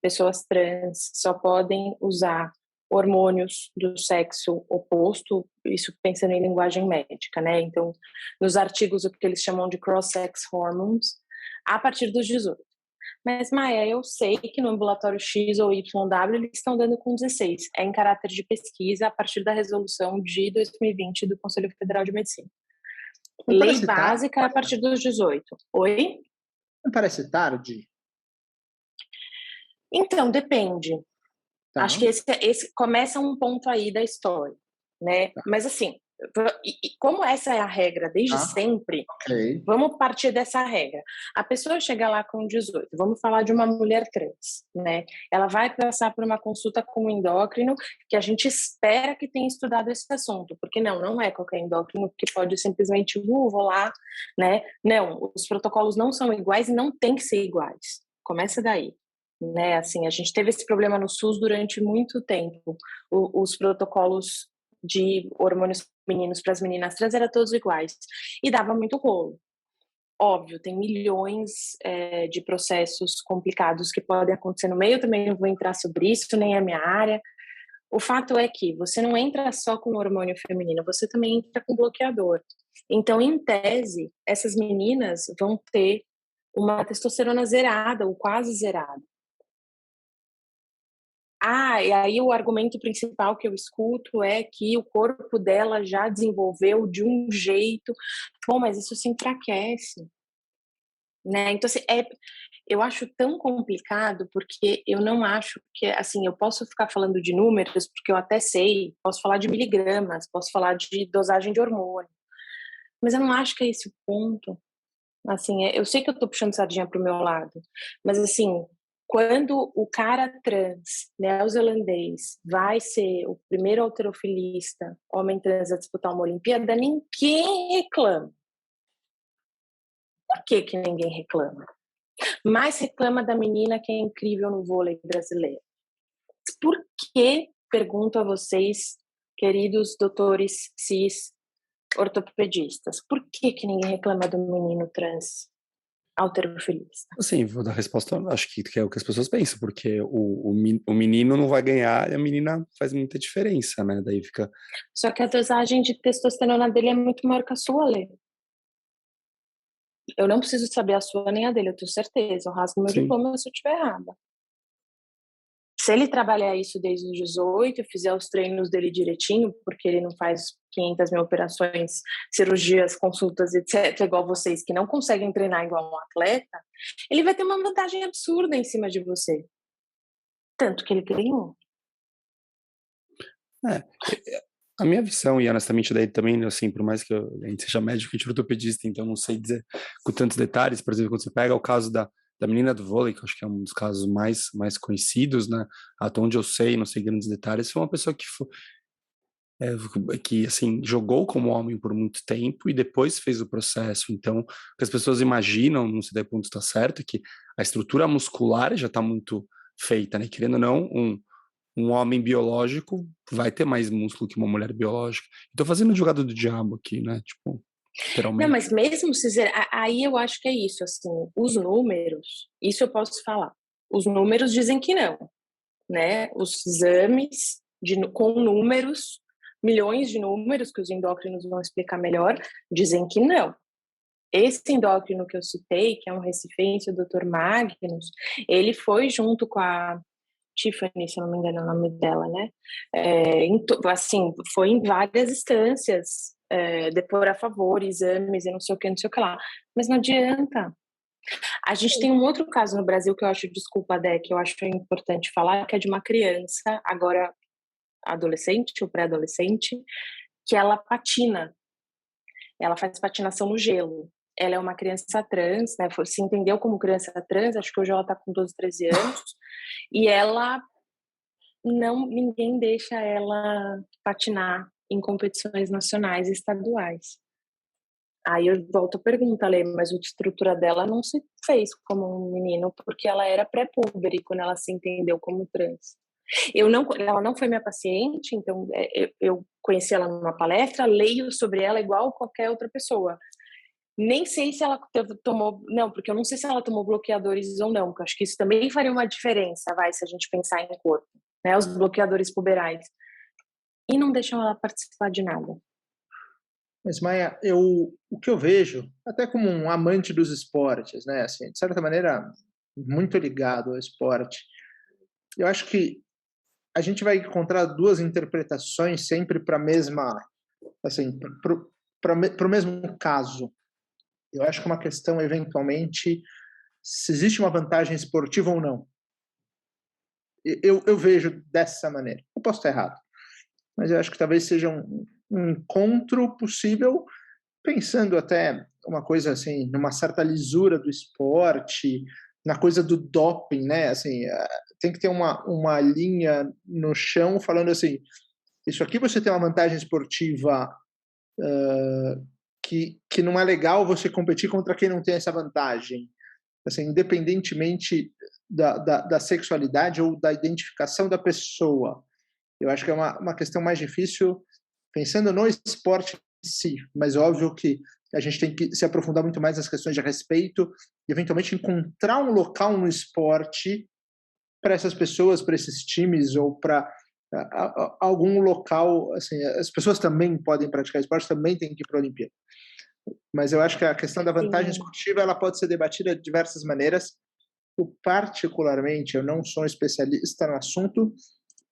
pessoas trans só podem usar hormônios do sexo oposto, isso pensando em linguagem médica, né? Então, nos artigos, o que eles chamam de cross-sex hormones, a partir dos 18. Mas, Maia, eu sei que no ambulatório X ou YW eles estão dando com 16. É em caráter de pesquisa a partir da resolução de 2020 do Conselho Federal de Medicina. Lei básica é a partir dos 18. Oi? Não parece tarde? Então, depende. Tá. Acho que esse começa um ponto aí da história, né? Tá. Mas assim, E como essa é a regra desde sempre, vamos partir dessa regra. A pessoa chega lá com 18, vamos falar de uma mulher trans, né? Ela vai passar por uma consulta com um endócrino que a gente espera que tenha estudado esse assunto, porque não é qualquer endócrino que pode simplesmente, vou lá, né? Não, os protocolos não são iguais e não tem que ser iguais. Começa daí. Né, assim, a gente teve esse problema no SUS durante muito tempo. Os protocolos de hormônios femininos para as meninas trans eram todos iguais. E dava muito rolo. Óbvio, tem milhões de processos complicados que podem acontecer no meio, eu também não vou entrar sobre isso, nem é minha área. O fato é que você não entra só com hormônio feminino, você também entra com bloqueador. Então, em tese, essas meninas vão ter uma testosterona zerada ou quase zerada. E aí o argumento principal que eu escuto é que o corpo dela já desenvolveu de um jeito. Bom, mas isso se enfraquece, né? Então, assim, eu acho tão complicado porque eu não acho que, assim, eu posso ficar falando de números porque eu até sei, posso falar de miligramas, posso falar de dosagem de hormônio, mas eu não acho que é esse o ponto. Assim, eu sei que eu tô puxando sardinha pro meu lado, mas assim, quando o cara trans, neozelandês, vai ser o primeiro halterofilista, homem trans a disputar uma Olimpíada, ninguém reclama. Por que ninguém reclama? Mas reclama da menina que é incrível no vôlei brasileiro. Por que, pergunto a vocês, queridos doutores cis ortopedistas, por que ninguém reclama do menino trans halterofilista? Assim, vou dar a resposta, acho que é o que as pessoas pensam, porque o menino não vai ganhar e a menina faz muita diferença, né? Daí fica... Só que a dosagem de testosterona dele é muito maior que a sua, Lê. Eu não preciso saber a sua nem a dele, eu tenho certeza. Eu rasgo meu diploma se eu estiver errada. Se ele trabalhar isso desde os 18, fizer os treinos dele direitinho, porque ele não faz 500 mil operações, cirurgias, consultas, etc., igual vocês que não conseguem treinar igual um atleta, ele vai ter uma vantagem absurda em cima de você. Tanto que ele ganhou. A minha visão, e honestamente daí também, assim, por mais que a gente seja médico, a gente é ortopedista, então não sei dizer com tantos detalhes, por exemplo, quando você pega o caso da menina do vôlei, que eu acho que é um dos casos mais conhecidos, né, até onde eu sei, não sei grandes detalhes, foi uma pessoa que assim, jogou como homem por muito tempo e depois fez o processo. Então, o que as pessoas imaginam, não sei até ponto está certo, é que a estrutura muscular já está muito feita, né, querendo ou não, um homem biológico vai ter mais músculo que uma mulher biológica. Estou fazendo jogada do diabo aqui, né? Tipo, literalmente. Não, mas mesmo se aí eu acho que é isso, assim, os números, isso eu posso falar. Os números dizem que não, né? Os exames com números, milhões de números que os endócrinos vão explicar melhor, dizem que não. Esse endócrino que eu citei, que é um recifense, o Dr. Magnus, ele foi junto com a Tiffany, se eu não me engano é o nome dela, né? Assim, foi em várias instâncias, depor a favor, exames e não sei o que lá. Mas não adianta. A gente tem um outro caso no Brasil que eu acho, desculpa, Dé, que eu acho importante falar, que é de uma criança, agora adolescente ou pré-adolescente, que ela patina. Ela faz patinação no gelo. Ela é uma criança trans, né? Se entendeu como criança trans, acho que hoje ela tá com 12, 13 anos, e ela ninguém deixa ela patinar em competições nacionais e estaduais. Aí eu volto a pergunta, Lê, mas a estrutura dela não se fez como um menino, porque ela era pré-púbere quando ela se entendeu como trans. Ela não foi minha paciente, então eu conheci ela numa palestra, leio sobre ela igual qualquer outra pessoa. Nem sei se ela tomou, não, porque eu não sei se ela tomou bloqueadores ou não, porque eu acho que isso também faria uma diferença, se a gente pensar em corpo, né, os bloqueadores puberais. E não deixam ela participar de nada. Mas, Maia, o que eu vejo, até como um amante dos esportes, né, assim, de certa maneira, muito ligado ao esporte, eu acho que a gente vai encontrar duas interpretações sempre para a mesma, assim, para o mesmo caso. Eu acho que é uma questão, eventualmente, se existe uma vantagem esportiva ou não. Eu vejo dessa maneira. Eu posso estar errado, mas eu acho que talvez seja encontro possível, pensando até uma coisa assim, numa certa lisura do esporte, na coisa do doping, né? Assim, tem que ter uma linha no chão falando assim, isso aqui você tem uma vantagem esportiva que não é legal você competir contra quem não tem essa vantagem. Assim, independentemente da sexualidade ou da identificação da pessoa. Eu acho que é uma questão mais difícil pensando no esporte em si, mas óbvio que a gente tem que se aprofundar muito mais nas questões de respeito e, eventualmente, encontrar um local no esporte para essas pessoas, para esses times ou para algum local. Assim, as pessoas também podem praticar esporte, também têm que ir para a Olimpíada. Mas eu acho que a questão da vantagem esportiva ela pode ser debatida de diversas maneiras. Particularmente, eu não sou um especialista no assunto,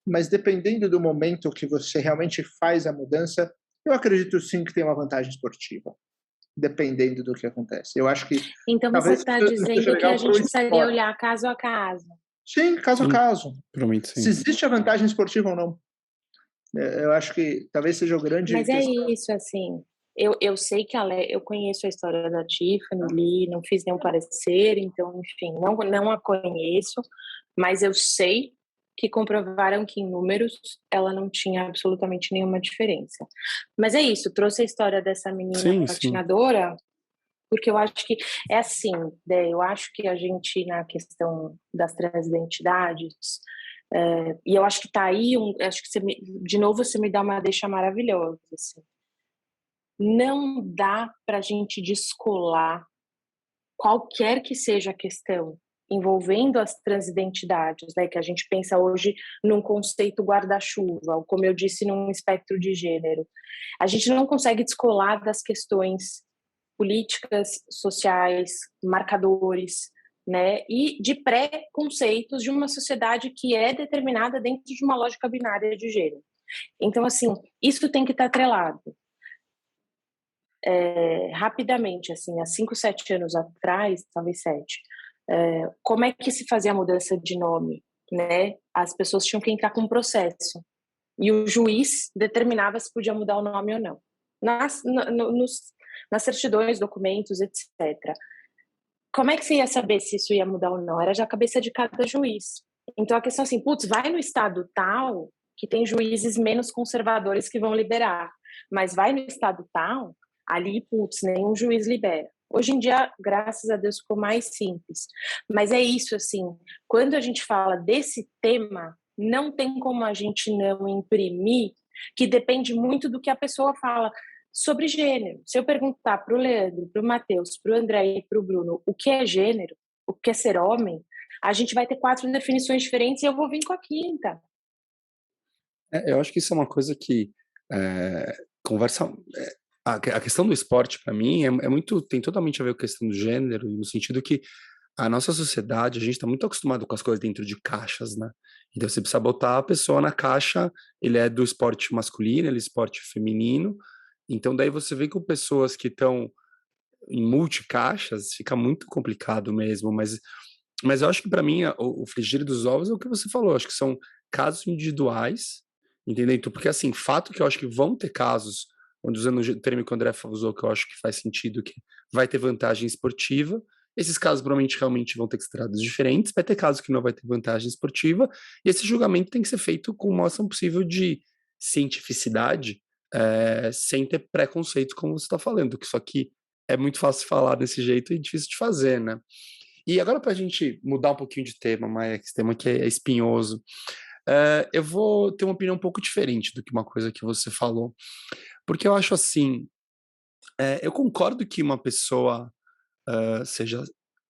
mas dependendo do momento que você realmente faz a mudança, eu acredito sim que tem uma vantagem esportiva, dependendo do que acontece. Eu acho que então você está dizendo que a gente precisaria olhar caso a caso. Sim, caso a caso. Provavelmente sim. Se existe a vantagem esportiva ou não. Eu acho que talvez seja o grande... Mas questão. É isso, assim... Eu sei que eu conheço a história da Tiffany, li, não fiz nenhum parecer, então, enfim, não a conheço, mas eu sei que comprovaram que em números ela não tinha absolutamente nenhuma diferença. Mas é isso, trouxe a história dessa menina patinadora, porque eu acho que é assim, eu acho que a gente, na questão das transidentidades, e eu acho que tá aí, acho que de novo você me dá uma deixa maravilhosa, assim. Não dá para a gente descolar qualquer que seja a questão envolvendo as transidentidades, né, que a gente pensa hoje num conceito guarda-chuva, ou como eu disse, num espectro de gênero. A gente não consegue descolar das questões políticas, sociais, marcadores, né, e de pré-conceitos de uma sociedade que é determinada dentro de uma lógica binária de gênero. Então, assim, isso tem que estar atrelado. Rapidamente, assim, há 5, 7 anos atrás, talvez 7, como é que se fazia a mudança de nome, né? As pessoas tinham que entrar com um processo e o juiz determinava se podia mudar o nome ou não. Nas certidões, documentos, etc. Como é que você ia saber se isso ia mudar ou não? Era já a cabeça de cada juiz. Então a questão assim, vai no estado tal que tem juízes menos conservadores que vão liberar, mas vai no estado tal, ali, nenhum juiz libera. Hoje em dia, graças a Deus, ficou mais simples. Mas é isso, assim, quando a gente fala desse tema, não tem como a gente não imprimir, que depende muito do que a pessoa fala sobre gênero. Se eu perguntar para o Leandro, para o Matheus, para o André e para o Bruno o que é gênero, o que é ser homem, a gente vai ter 4 definições diferentes e eu vou vir com a 5ª. Eu acho que isso é uma coisa que conversa... A questão do esporte, para mim, tem totalmente a ver com a questão do gênero, no sentido que a nossa sociedade, a gente está muito acostumado com as coisas dentro de caixas, né? Então você precisa botar a pessoa na caixa, ele é do esporte masculino, ele é esporte feminino, então daí você vê com pessoas que estão em multicaixas, fica muito complicado mesmo, mas eu acho que para mim o frigir dos ovos é o que você falou, acho que são casos individuais, entendeu? Então, porque assim, fato que eu acho que vão ter casos onde, usando o termo que o André usou, que eu acho que faz sentido, que vai ter vantagem esportiva. Esses casos provavelmente realmente vão ter que ser tratados diferentes, vai ter casos que não vai ter vantagem esportiva, e esse julgamento tem que ser feito com o máximo possível de cientificidade, sem ter preconceito, como você está falando, que isso aqui é muito fácil de falar desse jeito e difícil de fazer, né? E agora, para a gente mudar um pouquinho de tema, Maia, que esse tema aqui é espinhoso, eu vou ter uma opinião um pouco diferente do que uma coisa que você falou. Porque eu acho assim, eu concordo que uma pessoa, seja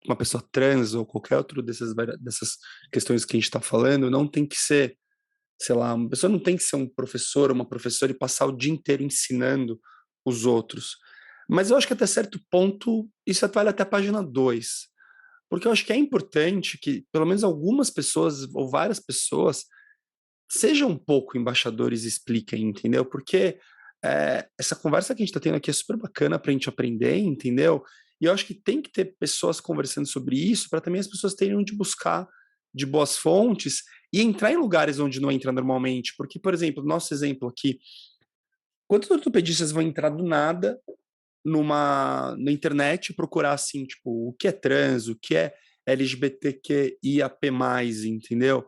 uma pessoa trans ou qualquer outra dessas questões que a gente está falando, não tem que ser, sei lá, uma pessoa não tem que ser um professor ou uma professora e passar o dia inteiro ensinando os outros. Mas eu acho que até certo ponto isso vale até a página 2. Porque eu acho que é importante que pelo menos algumas pessoas ou várias pessoas sejam um pouco embaixadores e expliquem, entendeu? Porque essa conversa que a gente está tendo aqui é super bacana para a gente aprender, entendeu? E eu acho que tem que ter pessoas conversando sobre isso para também as pessoas terem onde buscar de boas fontes e entrar em lugares onde não entra normalmente. Porque, por exemplo, nosso exemplo aqui, quantos ortopedistas vão entrar do nada na internet e procurar, assim, tipo, o que é trans, o que é LGBTQIAP+, entendeu?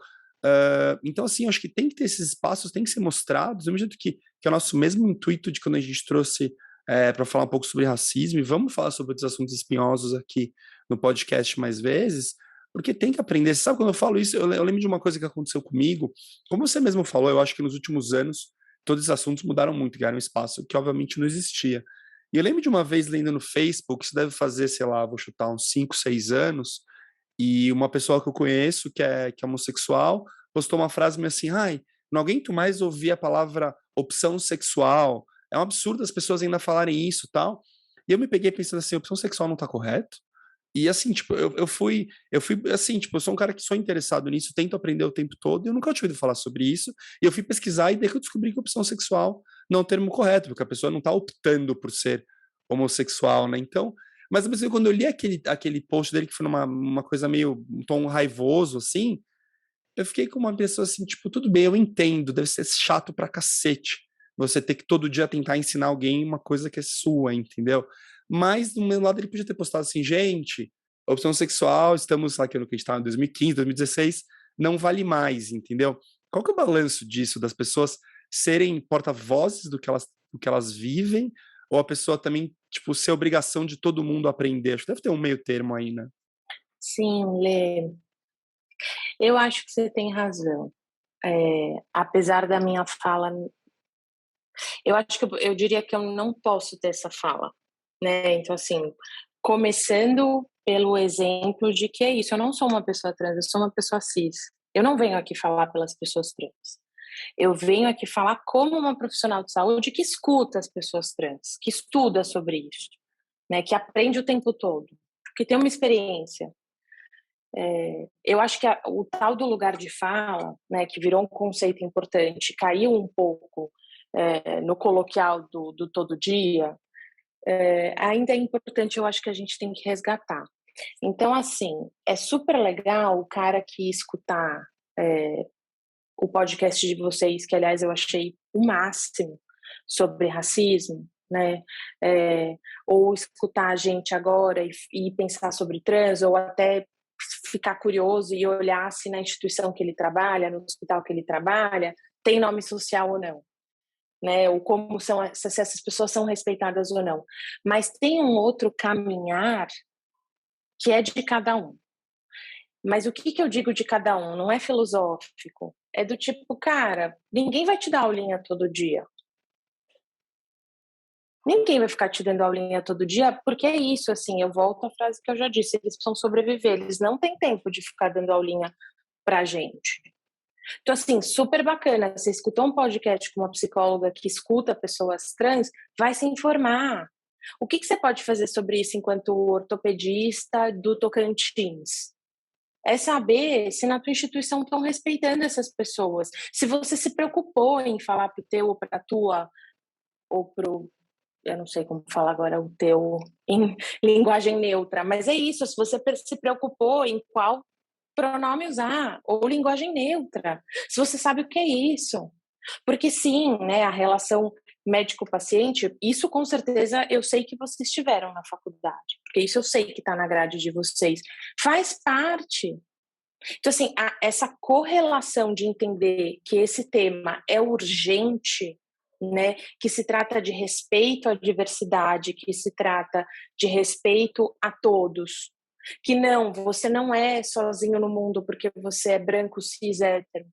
Então, assim, eu acho que tem que ter esses espaços, tem que ser mostrados, do mesmo jeito que é o nosso mesmo intuito de quando a gente trouxe para falar um pouco sobre racismo, e vamos falar sobre os assuntos espinhosos aqui no podcast mais vezes, porque tem que aprender. Você sabe, quando eu falo isso, eu lembro de uma coisa que aconteceu comigo, como você mesmo falou, eu acho que nos últimos anos, todos os assuntos mudaram muito, ganharam um espaço que obviamente não existia. E eu lembro de uma vez lendo no Facebook, isso deve fazer, sei lá, vou chutar uns 5, 6 anos, e uma pessoa que eu conheço, que é homossexual, postou uma frase meio assim, ai, não aguento mais ouvir a palavra opção sexual, é um absurdo as pessoas ainda falarem isso e tal. E eu me peguei pensando assim, opção sexual não tá correto? E assim, tipo, eu fui assim, tipo, eu sou um cara que sou interessado nisso, tento aprender o tempo todo, e eu nunca tinha ouvido falar sobre isso, e eu fui pesquisar, e daí que eu descobri que opção sexual não é o termo correto, porque a pessoa não tá optando por ser homossexual, né? Então, mas assim, quando eu li aquele post dele, que foi uma coisa meio, um tom raivoso, assim, eu fiquei com uma pessoa assim, tipo, tudo bem, eu entendo, deve ser chato pra cacete você ter que todo dia tentar ensinar alguém uma coisa que é sua, entendeu? Mas, do meu lado, ele podia ter postado assim, gente, opção sexual, estamos lá, que a gente tá em 2015, 2016, não vale mais, entendeu? Qual que é o balanço disso, das pessoas serem porta-vozes do que elas vivem, ou a pessoa também, tipo, ser obrigação de todo mundo aprender? Acho que deve ter um meio termo aí, né? Sim, Lê, eu acho que você tem razão. Apesar da minha fala, eu acho que eu diria que eu não posso ter essa fala, né? Então, assim, começando pelo exemplo de que é isso, eu não sou uma pessoa trans, eu sou uma pessoa cis. Eu não venho aqui falar pelas pessoas trans. Eu venho aqui falar como uma profissional de saúde que escuta as pessoas trans, que estuda sobre isso, né? Que aprende o tempo todo, que tem uma experiência. Eu acho que o tal do lugar de fala, né, que virou um conceito importante, caiu um pouco no coloquial do todo dia, ainda é importante, eu acho que a gente tem que resgatar. Então, assim, é super legal o cara que escutar o podcast de vocês, que, aliás, eu achei o máximo, sobre racismo, né? Ou escutar a gente agora e pensar sobre trans, ou até ficar curioso e olhar se na instituição que ele trabalha, no hospital que ele trabalha, tem nome social ou não, né? Ou como são, se essas pessoas são respeitadas ou não. Mas tem um outro caminhar que é de cada um. Mas o que eu digo de cada um? Não é filosófico. É do tipo, cara, ninguém vai te dar aulinha todo dia. Ninguém vai ficar te dando aulinha todo dia, porque é isso, assim, eu volto à frase que eu já disse, eles precisam sobreviver, eles não têm tempo de ficar dando aulinha pra gente. Então, assim, super bacana, você escutou um podcast com uma psicóloga que escuta pessoas trans, vai se informar. O que você pode fazer sobre isso enquanto ortopedista do Tocantins? É saber se na tua instituição estão respeitando essas pessoas. Se você se preocupou em falar pro teu ou pra tua, ou pro, eu não sei como falar agora o teu em linguagem neutra, mas é isso, se você se preocupou em qual pronome usar, ou linguagem neutra, se você sabe o que é isso. Porque sim, né, a relação médico-paciente, isso com certeza eu sei que vocês tiveram na faculdade, porque isso eu sei que está na grade de vocês. Faz parte. Então, assim, essa correlação de entender que esse tema é urgente, né, que se trata de respeito à diversidade, que se trata de respeito a todos, que não, você não é sozinho no mundo porque você é branco, cis, hétero,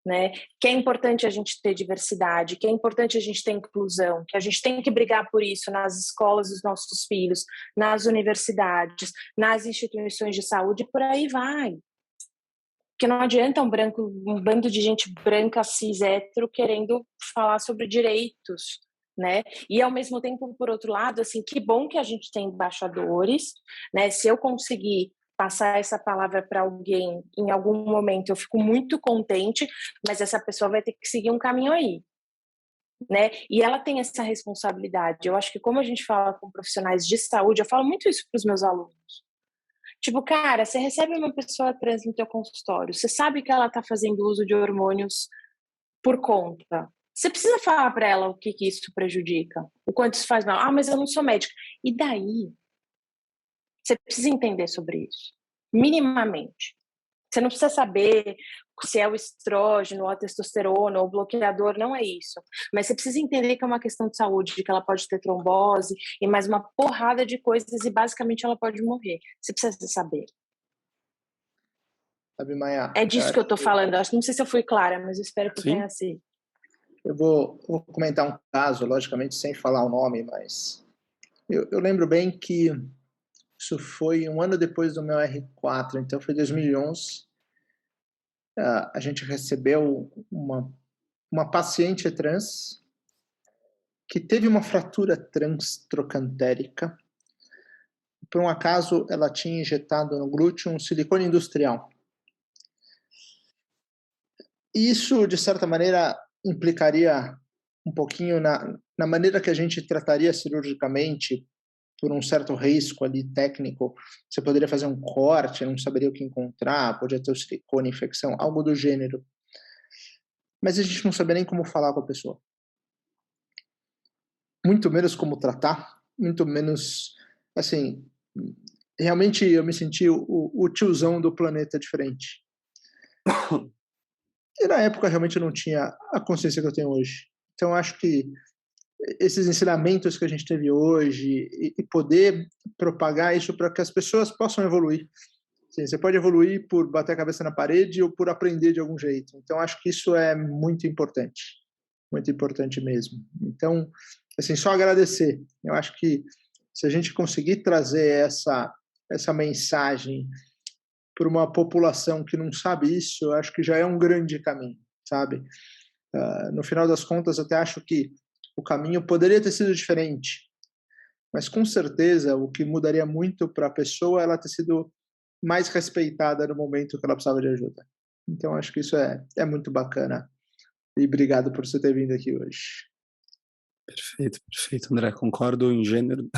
né? Que é importante a gente ter diversidade, que é importante a gente ter inclusão, que a gente tem que brigar por isso nas escolas dos nossos filhos, nas universidades, nas instituições de saúde, por aí vai. Porque não adianta um bando de gente branca, cis, hétero, querendo falar sobre direitos, né? E, ao mesmo tempo, por outro lado, assim, que bom que a gente tem embaixadores, né? Se eu conseguir passar essa palavra para alguém em algum momento, eu fico muito contente, mas essa pessoa vai ter que seguir um caminho aí, né? E ela tem essa responsabilidade. Eu acho que, como a gente fala com profissionais de saúde, eu falo muito isso para os meus alunos. Tipo, cara, você recebe uma pessoa trans no teu consultório, você sabe que ela tá fazendo uso de hormônios por conta, Você precisa falar para ela o que isso prejudica, o quanto isso faz mal. Ah, mas eu não sou médica. E daí? Você precisa entender sobre isso, minimamente. Você não precisa saber se é o estrógeno, ou a testosterona, ou o bloqueador, não é isso. Mas você precisa entender que é uma questão de saúde, que ela pode ter trombose e mais uma porrada de coisas e basicamente ela pode morrer. Você precisa saber. Sabe, Maia, É disso que eu tô falando. Eu não sei se eu fui clara, mas eu espero que tenha sido. Eu vou comentar um caso, logicamente sem falar o nome, mas eu lembro bem que isso foi um ano depois do meu R4, então foi 2011. A gente recebeu uma paciente trans que teve uma fratura transtrocantérica. Por um acaso, ela tinha injetado no glúteo um silicone industrial. Isso, de certa maneira, implicaria um pouquinho na maneira que a gente trataria cirurgicamente por um certo risco ali técnico. Você poderia fazer um corte, não saberia o que encontrar, podia ter o silicone, infecção, algo do gênero. Mas a gente não sabia nem como falar com a pessoa. Muito menos como tratar, muito menos, assim, realmente eu me senti o tiozão do planeta diferente. E na época realmente eu não tinha a consciência que eu tenho hoje. Então acho que esses ensinamentos que a gente teve hoje e poder propagar isso para que as pessoas possam evoluir. Sim, você pode evoluir por bater a cabeça na parede ou por aprender de algum jeito. Então acho que isso é muito importante mesmo. Então, assim, só agradecer. Eu acho que se a gente conseguir trazer essa mensagem para uma população que não sabe isso, eu acho que já é um grande caminho, sabe? No final das contas, eu até acho que o caminho poderia ter sido diferente, mas com certeza o que mudaria muito para a pessoa é ela ter sido mais respeitada no momento que ela precisava de ajuda. Então, acho que isso é muito bacana. E obrigado por você ter vindo aqui hoje. Perfeito, André. Concordo em gênero,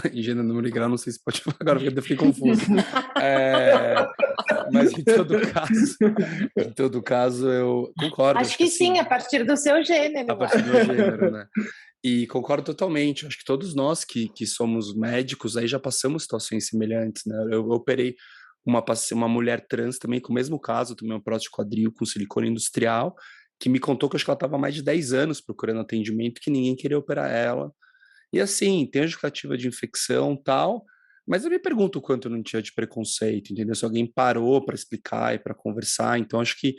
número e grau, não sei se pode falar agora, porque eu fiquei confuso. Mas em todo caso, eu concordo. Acho que sim, a partir do seu gênero. A partir do meu gênero, né? E concordo totalmente. Acho que todos nós que somos médicos aí já passamos situações semelhantes, né? Eu operei uma mulher trans também com o mesmo caso, também uma prótese de quadril com silicone industrial, que me contou que acho que ela estava há mais de 10 anos procurando atendimento, que ninguém queria operar ela. E assim, tem a justificativa de infecção e tal, mas eu me pergunto o quanto não tinha de preconceito, entendeu? Se alguém parou para explicar e para conversar. Então, acho que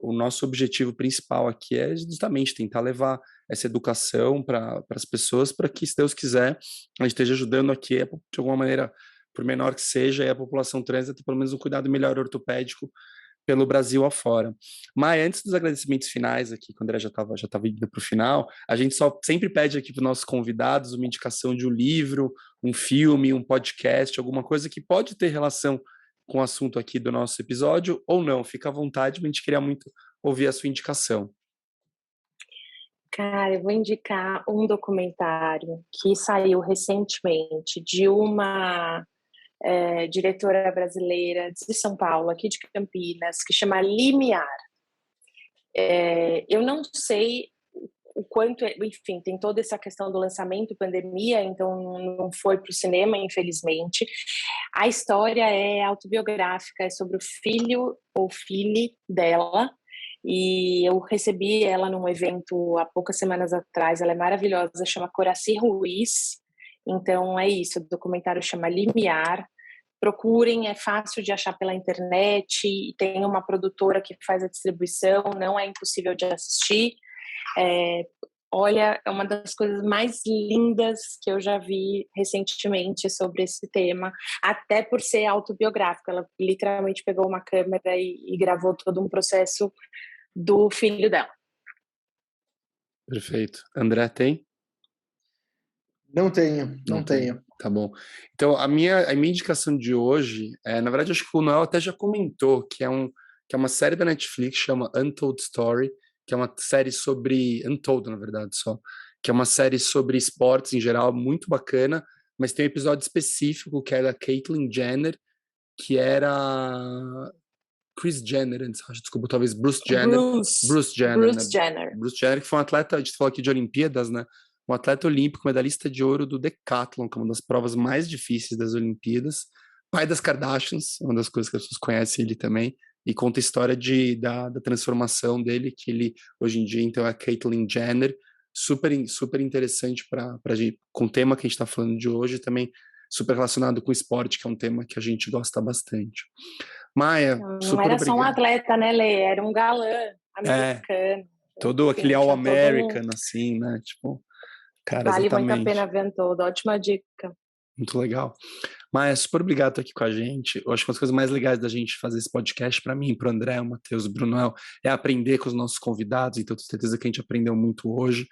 o nosso objetivo principal aqui é justamente tentar levar essa educação para as pessoas, para que, se Deus quiser, a gente esteja ajudando aqui, de alguma maneira, por menor que seja, a população trans a ter pelo menos um cuidado melhor ortopédico pelo Brasil afora. Mas antes dos agradecimentos finais aqui, que o André já estava indo para o final, a gente sempre pede aqui para os nossos convidados uma indicação de um livro, um filme, um podcast, alguma coisa que pode ter relação com o assunto aqui do nosso episódio, ou não, fica à vontade, mas a gente queria muito ouvir a sua indicação. Cara, eu vou indicar um documentário que saiu recentemente de uma diretora brasileira de São Paulo, aqui de Campinas, que chama Limiar. Eu não sei o quanto, enfim, tem toda essa questão do lançamento, pandemia, então não foi para o cinema, infelizmente. A história é autobiográfica, é sobre o filho ou filha dela, e eu recebi ela num evento há poucas semanas atrás. Ela é maravilhosa, chama Coraci Ruiz. Então é isso, o documentário chama Limiar. Procurem, é fácil de achar pela internet, tem uma produtora que faz a distribuição, não é impossível de assistir. Olha, é uma das coisas mais lindas que eu já vi recentemente sobre esse tema, até por ser autobiográfico. Ela literalmente pegou uma câmera e gravou todo um processo do filho dela. Perfeito. André, tem? Não tenho. Tá bom. Então, a minha indicação de hoje, na verdade, acho que o Noel até já comentou, que é uma série da Netflix, chama Untold Story, que é uma série sobre... Untold, na verdade, só. Que é uma série sobre esportes em geral, muito bacana, mas tem um episódio específico, que é da Caitlyn Jenner, que Kris Jenner antes, desculpa, talvez Bruce Jenner. Bruce Jenner, Bruce né? Jenner. Bruce Jenner, que foi um atleta, a gente falou aqui de Olimpíadas, né? Um atleta olímpico, medalhista de ouro do decathlon, que é uma das provas mais difíceis das Olimpíadas. Pai das Kardashians, uma das coisas que as pessoas conhecem ele também, e conta a história da transformação dele, que ele, hoje em dia, então, é a Caitlyn Jenner, super interessante para gente, com o tema que a gente está falando de hoje, também super relacionado com o esporte, que é um tema que a gente gosta bastante. Maia, não era só um atleta, né, Lê? Era um galã americano. Todo aquele All-American, assim, né? Tipo, cara, vale exatamente. muito a pena ver todo. Ótima dica. Muito legal. Maia, super obrigado por estar aqui com a gente. Eu acho que uma das coisas mais legais da gente fazer esse podcast, para mim, para o André, o Matheus, o Bruno, é aprender com os nossos convidados, então tenho certeza que a gente aprendeu muito hoje.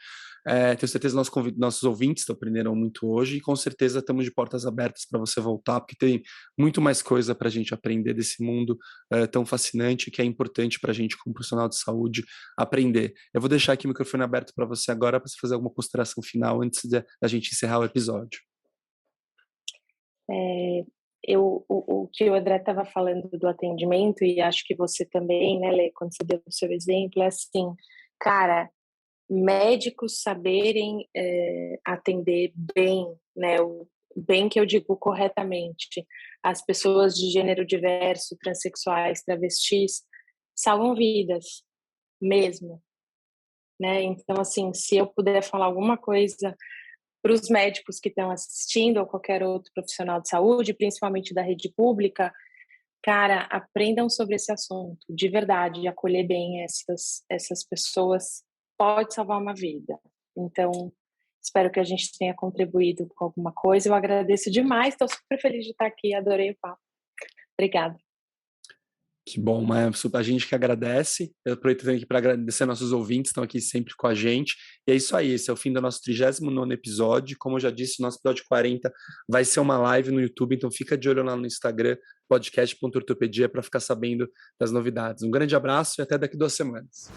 Tenho certeza que nossos ouvintes aprenderam muito hoje e com certeza estamos de portas abertas para você voltar, porque tem muito mais coisa para a gente aprender desse mundo tão fascinante que é importante para a gente, como profissional de saúde, aprender. Eu vou deixar aqui o microfone aberto para você agora, para você fazer alguma consideração final antes da gente encerrar o episódio. O que o André estava falando do atendimento, e acho que você também, né, Lê, quando você deu o seu exemplo, é assim, cara, médicos saberem atender bem, né, o bem que eu digo corretamente, as pessoas de gênero diverso, transexuais, travestis, salvam vidas, mesmo, né, então assim, se eu puder falar alguma coisa para os médicos que estão assistindo ou qualquer outro profissional de saúde, principalmente da rede pública, cara, aprendam sobre esse assunto, de verdade, acolher bem essas pessoas pode salvar uma vida. Então, espero que a gente tenha contribuído com alguma coisa. Eu agradeço demais, estou super feliz de estar aqui, adorei o papo. Obrigada. Que bom, mas a gente que agradece. Eu aproveito aqui para agradecer nossos ouvintes que estão aqui sempre com a gente. E é isso aí, esse é o fim do nosso 39º episódio. Como eu já disse, o nosso episódio 40 vai ser uma live no YouTube, então fica de olho lá no Instagram, podcast.ortopedia, para ficar sabendo das novidades. Um grande abraço e até daqui 2 semanas.